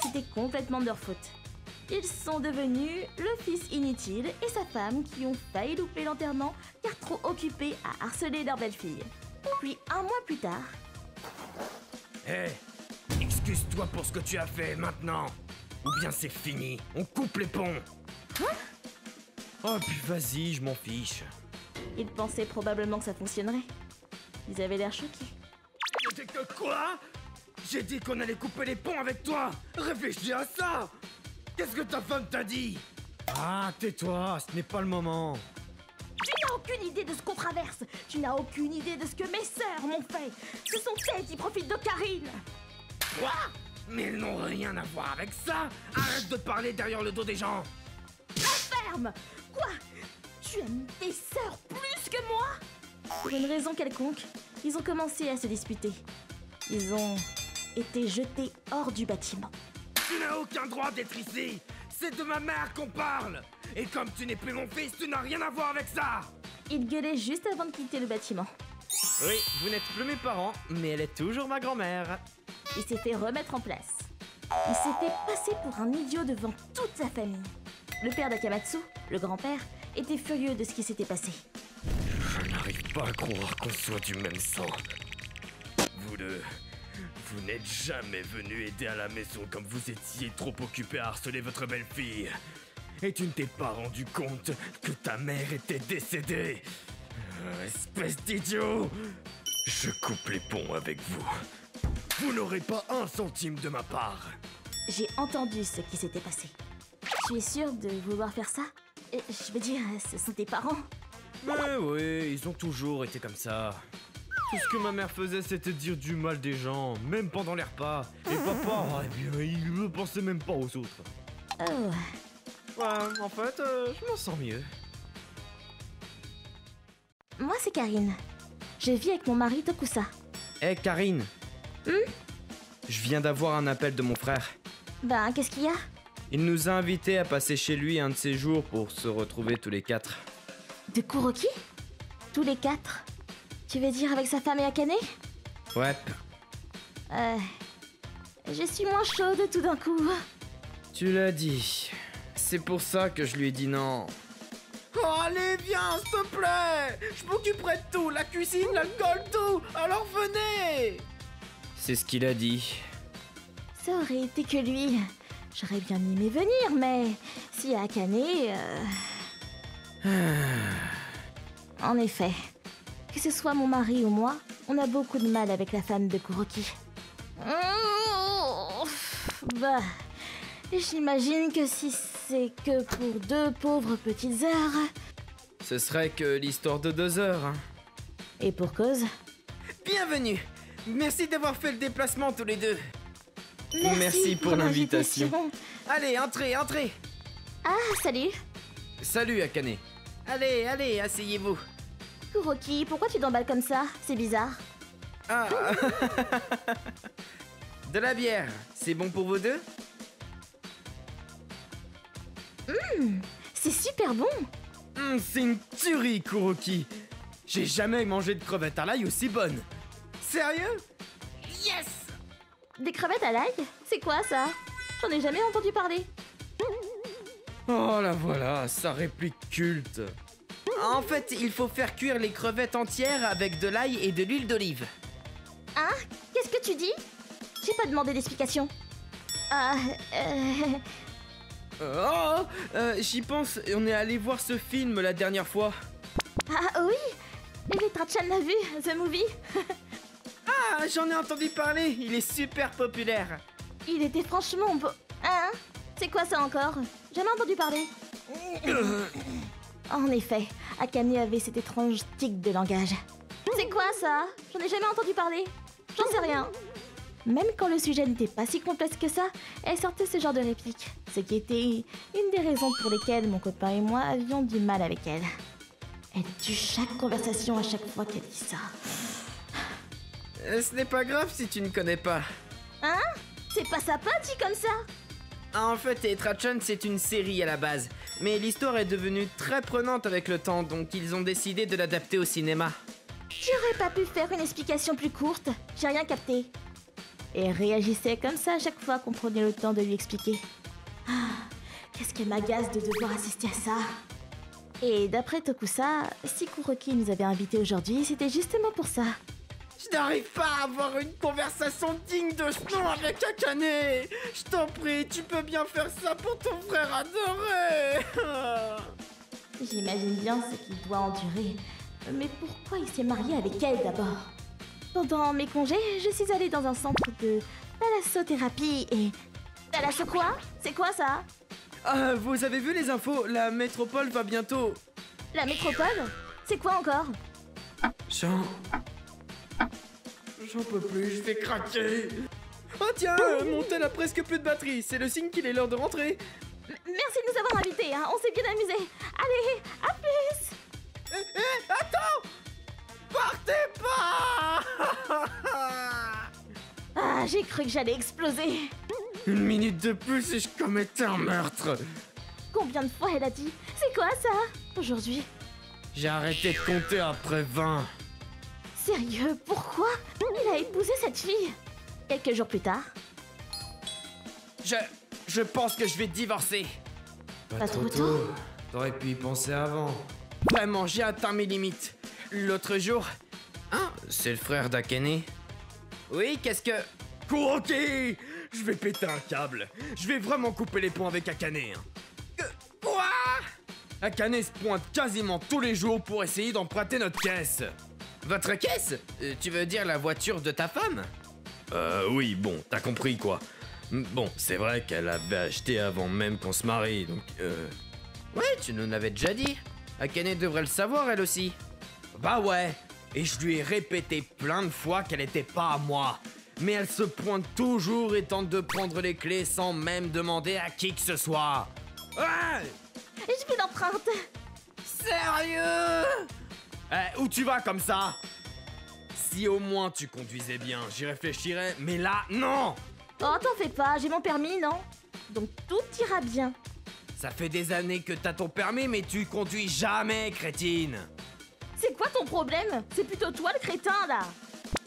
C'était complètement de leur faute. Ils sont devenus le fils inutile et sa femme qui ont failli louper l'enterrement car trop occupés à harceler leur belle-fille. Puis 1 mois plus tard... Hé! Excuse-toi pour ce que tu as fait maintenant! Ou bien c'est fini, on coupe les ponts! Quoi? Oh, puis vas-y, je m'en fiche. Ils pensaient probablement que ça fonctionnerait. Ils avaient l'air choqués. J'ai dit que quoi? J'ai dit qu'on allait couper les ponts avec toi. Réfléchis à ça. Qu'est-ce que ta femme t'a dit? Ah, tais-toi, ce n'est pas le moment. Tu n'as aucune idée de ce qu'on traverse. Tu n'as aucune idée de ce que mes sœurs m'ont fait. Ce sont elles qui profitent de Karine. Quoi? Mais elles n'ont rien à voir avec ça. Arrête de parler derrière le dos des gens. Ferme. Quoi? Tu aimes tes sœurs plus que moi? Pour une raison quelconque, ils ont commencé à se disputer. Ils ont été jetés hors du bâtiment. Tu n'as aucun droit d'être ici. C'est de ma mère qu'on parle. Et comme tu n'es plus mon fils, tu n'as rien à voir avec ça. Ils gueulaient juste avant de quitter le bâtiment. Oui, vous n'êtes plus mes parents, mais elle est toujours ma grand-mère. Il s'est fait remettre en place. Il s'est fait passer pour un idiot devant toute sa famille. Le père d'Akamatsu, le grand-père, était furieux de ce qui s'était passé. Je n'arrive pas à croire qu'on soit du même sang. Vous deux, vous n'êtes jamais venus aider à la maison comme vous étiez trop occupés à harceler votre belle-fille. Et tu ne t'es pas rendu compte que ta mère était décédée. Espèce d'idiot! Je coupe les ponts avec vous. Vous n'aurez pas un centime de ma part. J'ai entendu ce qui s'était passé. Tu es sûr de vouloir faire ça? Je veux dire, ce sont tes parents. Mais oui, ils ont toujours été comme ça. Tout ce que ma mère faisait, c'était dire du mal des gens, même pendant les repas. Et papa, eh bien, il ne pensait même pas aux autres. Oh. Ouais, en fait, je m'en sens mieux. Moi, c'est Karine. Je vis avec mon mari Tokusa. Hé, Karine. Je viens d'avoir un appel de mon frère. Ben, qu'est-ce qu'il y a? Il nous a invités à passer chez lui un de ces jours pour se retrouver tous les quatre. De Kuroki? Tous les quatre? Tu veux dire avec sa femme et Akane? Ouais. Je suis moins chaude tout d'un coup. Tu l'as dit. C'est pour ça que je lui ai dit non. Oh, allez, viens, s'il te plaît. Je m'occuperai de tout, la cuisine, l'alcool, tout. Alors venez. C'est ce qu'il a dit. Ça aurait été que lui. J'aurais bien aimé venir, mais si Akane... En effet, que ce soit mon mari ou moi, on a beaucoup de mal avec la femme de Kuroki. Bah, j'imagine que si c'est que pour 2 pauvres petites heures... Ce serait que l'histoire de 2 heures. Hein. Et pour cause. Bienvenue. Merci d'avoir fait le déplacement tous les deux. Merci pour l'invitation. Allez, entrez. Ah, salut. Salut, Akane. Allez, asseyez-vous. Kuroki, pourquoi tu t'emballes comme ça? C'est bizarre. Ah. De la bière, c'est bon pour vous deux? C'est super bon. C'est une tuerie, Kuroki. J'ai jamais mangé de crevettes à l'ail aussi bonne. Sérieux? Yes! Des crevettes à l'ail? C'est quoi ça? J'en ai jamais entendu parler. Oh la voilà, sa réplique culte. En fait, il faut faire cuire les crevettes entières avec de l'ail et de l'huile d'olive. Hein? Qu'est-ce que tu dis? J'ai pas demandé d'explication. J'y pense, on est allé voir ce film la dernière fois. Ah oui? Electra-chan l'a vu, The Movie. Ah, j'en ai entendu parler, il est super populaire. Il était franchement beau. Hein? C'est quoi ça encore? Jamais entendu parler. En effet, Akane avait cet étrange tic de langage. C'est quoi ça? J'en ai jamais entendu parler. J'en sais rien. Même quand le sujet n'était pas si complexe que ça, elle sortait ce genre de réplique. Ce qui était une des raisons pour lesquelles mon copain et moi avions du mal avec elle. Elle tue chaque conversation à chaque fois qu'elle dit ça. Ce n'est pas grave si tu ne connais pas. Hein? C'est pas sympa dit comme ça? En fait, Electra-chan, c'est une série à la base. Mais l'histoire est devenue très prenante avec le temps, donc ils ont décidé de l'adapter au cinéma. J'aurais pas pu faire une explication plus courte. J'ai rien capté. Et elle réagissait comme ça à chaque fois qu'on prenait le temps de lui expliquer. Qu'est-ce qu'elle m'agace de devoir assister à ça. Et d'après Tokusa, si Kuroki nous avait invités aujourd'hui, c'était justement pour ça. Je n'arrive pas à avoir une conversation digne de ce nom avec Akane. Je t'en prie, tu peux bien faire ça pour ton frère adoré. J'imagine bien ce qu'il doit endurer. Mais pourquoi il s'est marié avec elle d'abord? Pendant mes congés, je suis allée dans un centre de thalassothérapie et... Thalasso quoi? C'est quoi ça? Ah, vous avez vu les infos? La métropole va bientôt... La métropole? C'est quoi encore? J'en peux plus, je vais craquer. Oh tiens, mon tel a presque plus de batterie. C'est le signe qu'il est l'heure de rentrer. Merci de nous avoir invités, hein. On s'est bien amusé. Allez, à plus. Attends! Partez pas! Ah, j'ai cru que j'allais exploser. Une minute de plus et je commettais un meurtre. Combien de fois elle a dit? C'est quoi ça? Aujourd'hui? J'ai arrêté de compter après 20. Sérieux, pourquoi? Il a épousé cette fille. Quelques jours plus tard. Je pense que je vais divorcer. Pas trop tôt. T'aurais pu y penser avant. Vraiment, j'ai atteint mes limites. L'autre jour... Hein? C'est le frère d'Akane. Oui, qu'est-ce que... Kuroki! Je vais péter un câble. Je vais vraiment couper les ponts avec Akane. Hein. Quoi? Akane se pointe quasiment tous les jours pour essayer d'emprunter notre caisse. Votre caisse? Tu veux dire la voiture de ta femme? Oui, bon, t'as compris quoi. Bon, c'est vrai qu'elle avait acheté avant même qu'on se marie, donc Ouais, tu nous l'avais déjà dit. Akane devrait le savoir, elle aussi. Bah ouais, et je lui ai répété plein de fois qu'elle était pas à moi. Mais elle se pointe toujours et tente de prendre les clés sans même demander à qui que ce soit. Ouais! Je vais l'emprunte. Sérieux? Où tu vas comme ça? Si au moins tu conduisais bien, j'y réfléchirais, mais là, non! Oh, t'en fais pas, j'ai mon permis, non? Donc tout ira bien. Ça fait des années que t'as ton permis, mais tu conduis jamais, crétine! C'est quoi ton problème? C'est plutôt toi le crétin, là!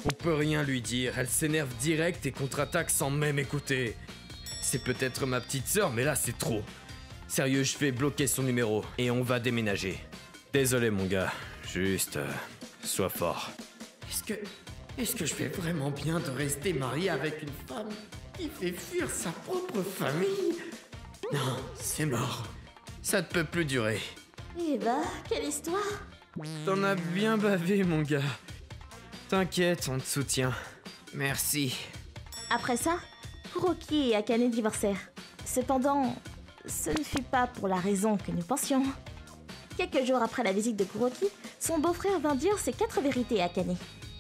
on peut rien lui dire. Elle s'énerve direct et contre-attaque sans même écouter. C'est peut-être ma petite sœur, mais là c'est trop. Sérieux, je vais bloquer son numéro et on va déménager. Désolé mon gars, juste... sois fort. Est-ce que je fais vraiment bien de rester marié avec une femme qui fait fuir sa propre famille? Non, c'est mort. Ça ne peut plus durer. Eh bah, quelle histoire! T'en as bien bavé, mon gars. T'inquiète, on te soutient. Merci. Après ça, Kuroki et Akane divorcèrent. Cependant, ce ne fut pas pour la raison que nous pensions. Quelques jours après la visite de Kuroki, son beau-frère vint dire ses 4 vérités à Akane.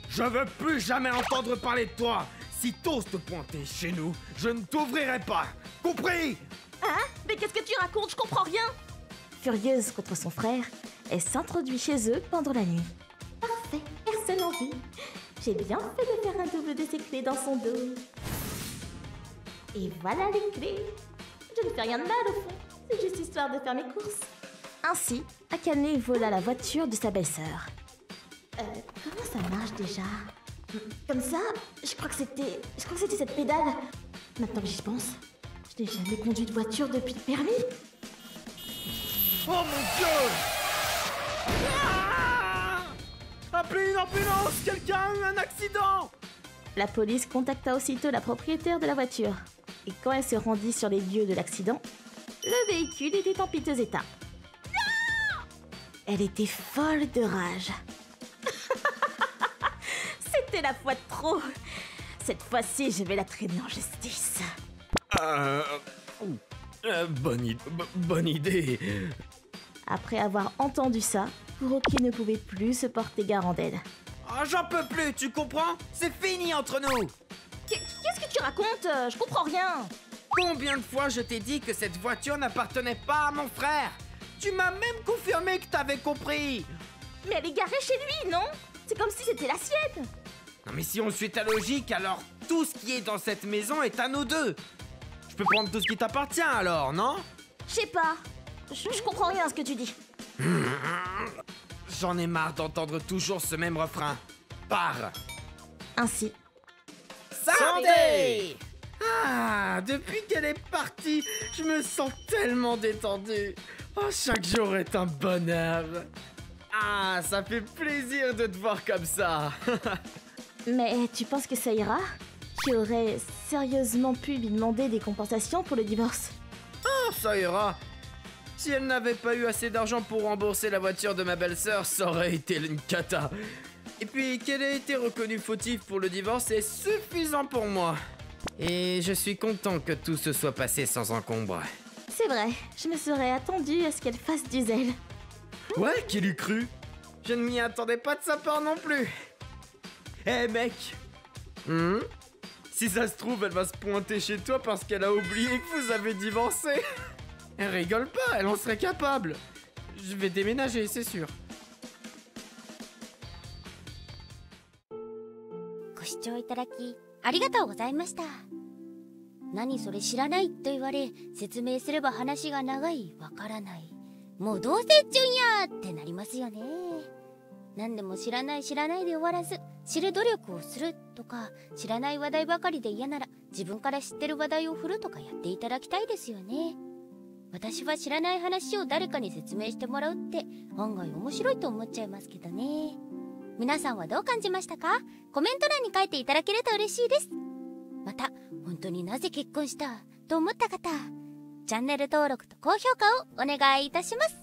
Je veux plus jamais entendre parler de toi. Si t'oses te pointer chez nous, je ne t'ouvrirai pas. Compris? Hein? Mais qu'est-ce que tu racontes? Je comprends rien! Furieuse contre son frère, elle s'introduit chez eux pendant la nuit. Parfait, personne n'en vit. J'ai bien fait de faire un double de ses clés dans son dos. Et voilà les clés. Je ne fais rien de mal au fond, c'est juste histoire de faire mes courses. Ainsi, Akane vola la voiture de sa belle-sœur. Comment ça marche déjà? Comme ça, je crois que c'était cette pédale. Maintenant que j'y pense, je n'ai jamais conduit de voiture depuis le permis. Oh mon Dieu! Ah! Appelez une ambulance! Quelqu'un a eu un accident! La police contacta aussitôt la propriétaire de la voiture. Et quand elle se rendit sur les lieux de l'accident, le véhicule était en piteux état. Non! Elle était folle de rage. C'était la fois de trop. Cette fois-ci, je vais la traîner en justice. Bonne idée. Après avoir entendu ça, Kuroki ne pouvait plus se porter garant d'elle. Oh, j'en peux plus, tu comprends? C'est fini entre nous! Qu'est-ce que tu racontes? Je comprends rien. Combien de fois je t'ai dit que cette voiture n'appartenait pas à mon frère? Tu m'as même confirmé que t'avais compris! Mais elle est garée chez lui, non? C'est comme si c'était la sienne. Non mais si on suit ta logique, alors tout ce qui est dans cette maison est à nous deux! Je peux prendre tout ce qui t'appartient alors, non? Je sais pas. Je comprends rien à ce que tu dis. J'en ai marre d'entendre toujours ce même refrain. Pars! Ainsi. Santé! Ah, depuis qu'elle est partie, je me sens tellement détendu. Oh, chaque jour est un bonheur. Ah, ça fait plaisir de te voir comme ça. Mais tu penses que ça ira? Tu aurais sérieusement pu lui demander des compensations pour le divorce? Oh, ça ira. Si elle n'avait pas eu assez d'argent pour rembourser la voiture de ma belle-sœur, ça aurait été une cata. Et puis qu'elle ait été reconnue fautive pour le divorce est suffisant pour moi. Et je suis content que tout se soit passé sans encombre. C'est vrai, je me serais attendue à ce qu'elle fasse du zèle. Ouais, qui l'eût cru? Je ne m'y attendais pas de sa part non plus. Eh mec, si ça se trouve, elle va se pointer chez toi parce qu'elle a oublié que vous avez divorcé. Elle rigole pas, elle en serait capable. Je vais déménager, c'est sûr. ご視聴いただきありがとうございました。何それ知らないと言われ説明すれば話が長い、わからない、もうどうせっちゅんやってなりますよね。何でも知らない知らないで終わらず知る努力をするとか、知らない話題ばかりで嫌なら自分から知ってる話題を振るとかやっていただきたいですよね。私は知らない話を誰かに説明してもらうって案外面白いと思っちゃいますけどね。皆さんはどう感じましたか？コメント欄に書いていただけると嬉しいです。また本当になぜ結婚したと思った方、チャンネル登録と高評価をお願いいたします。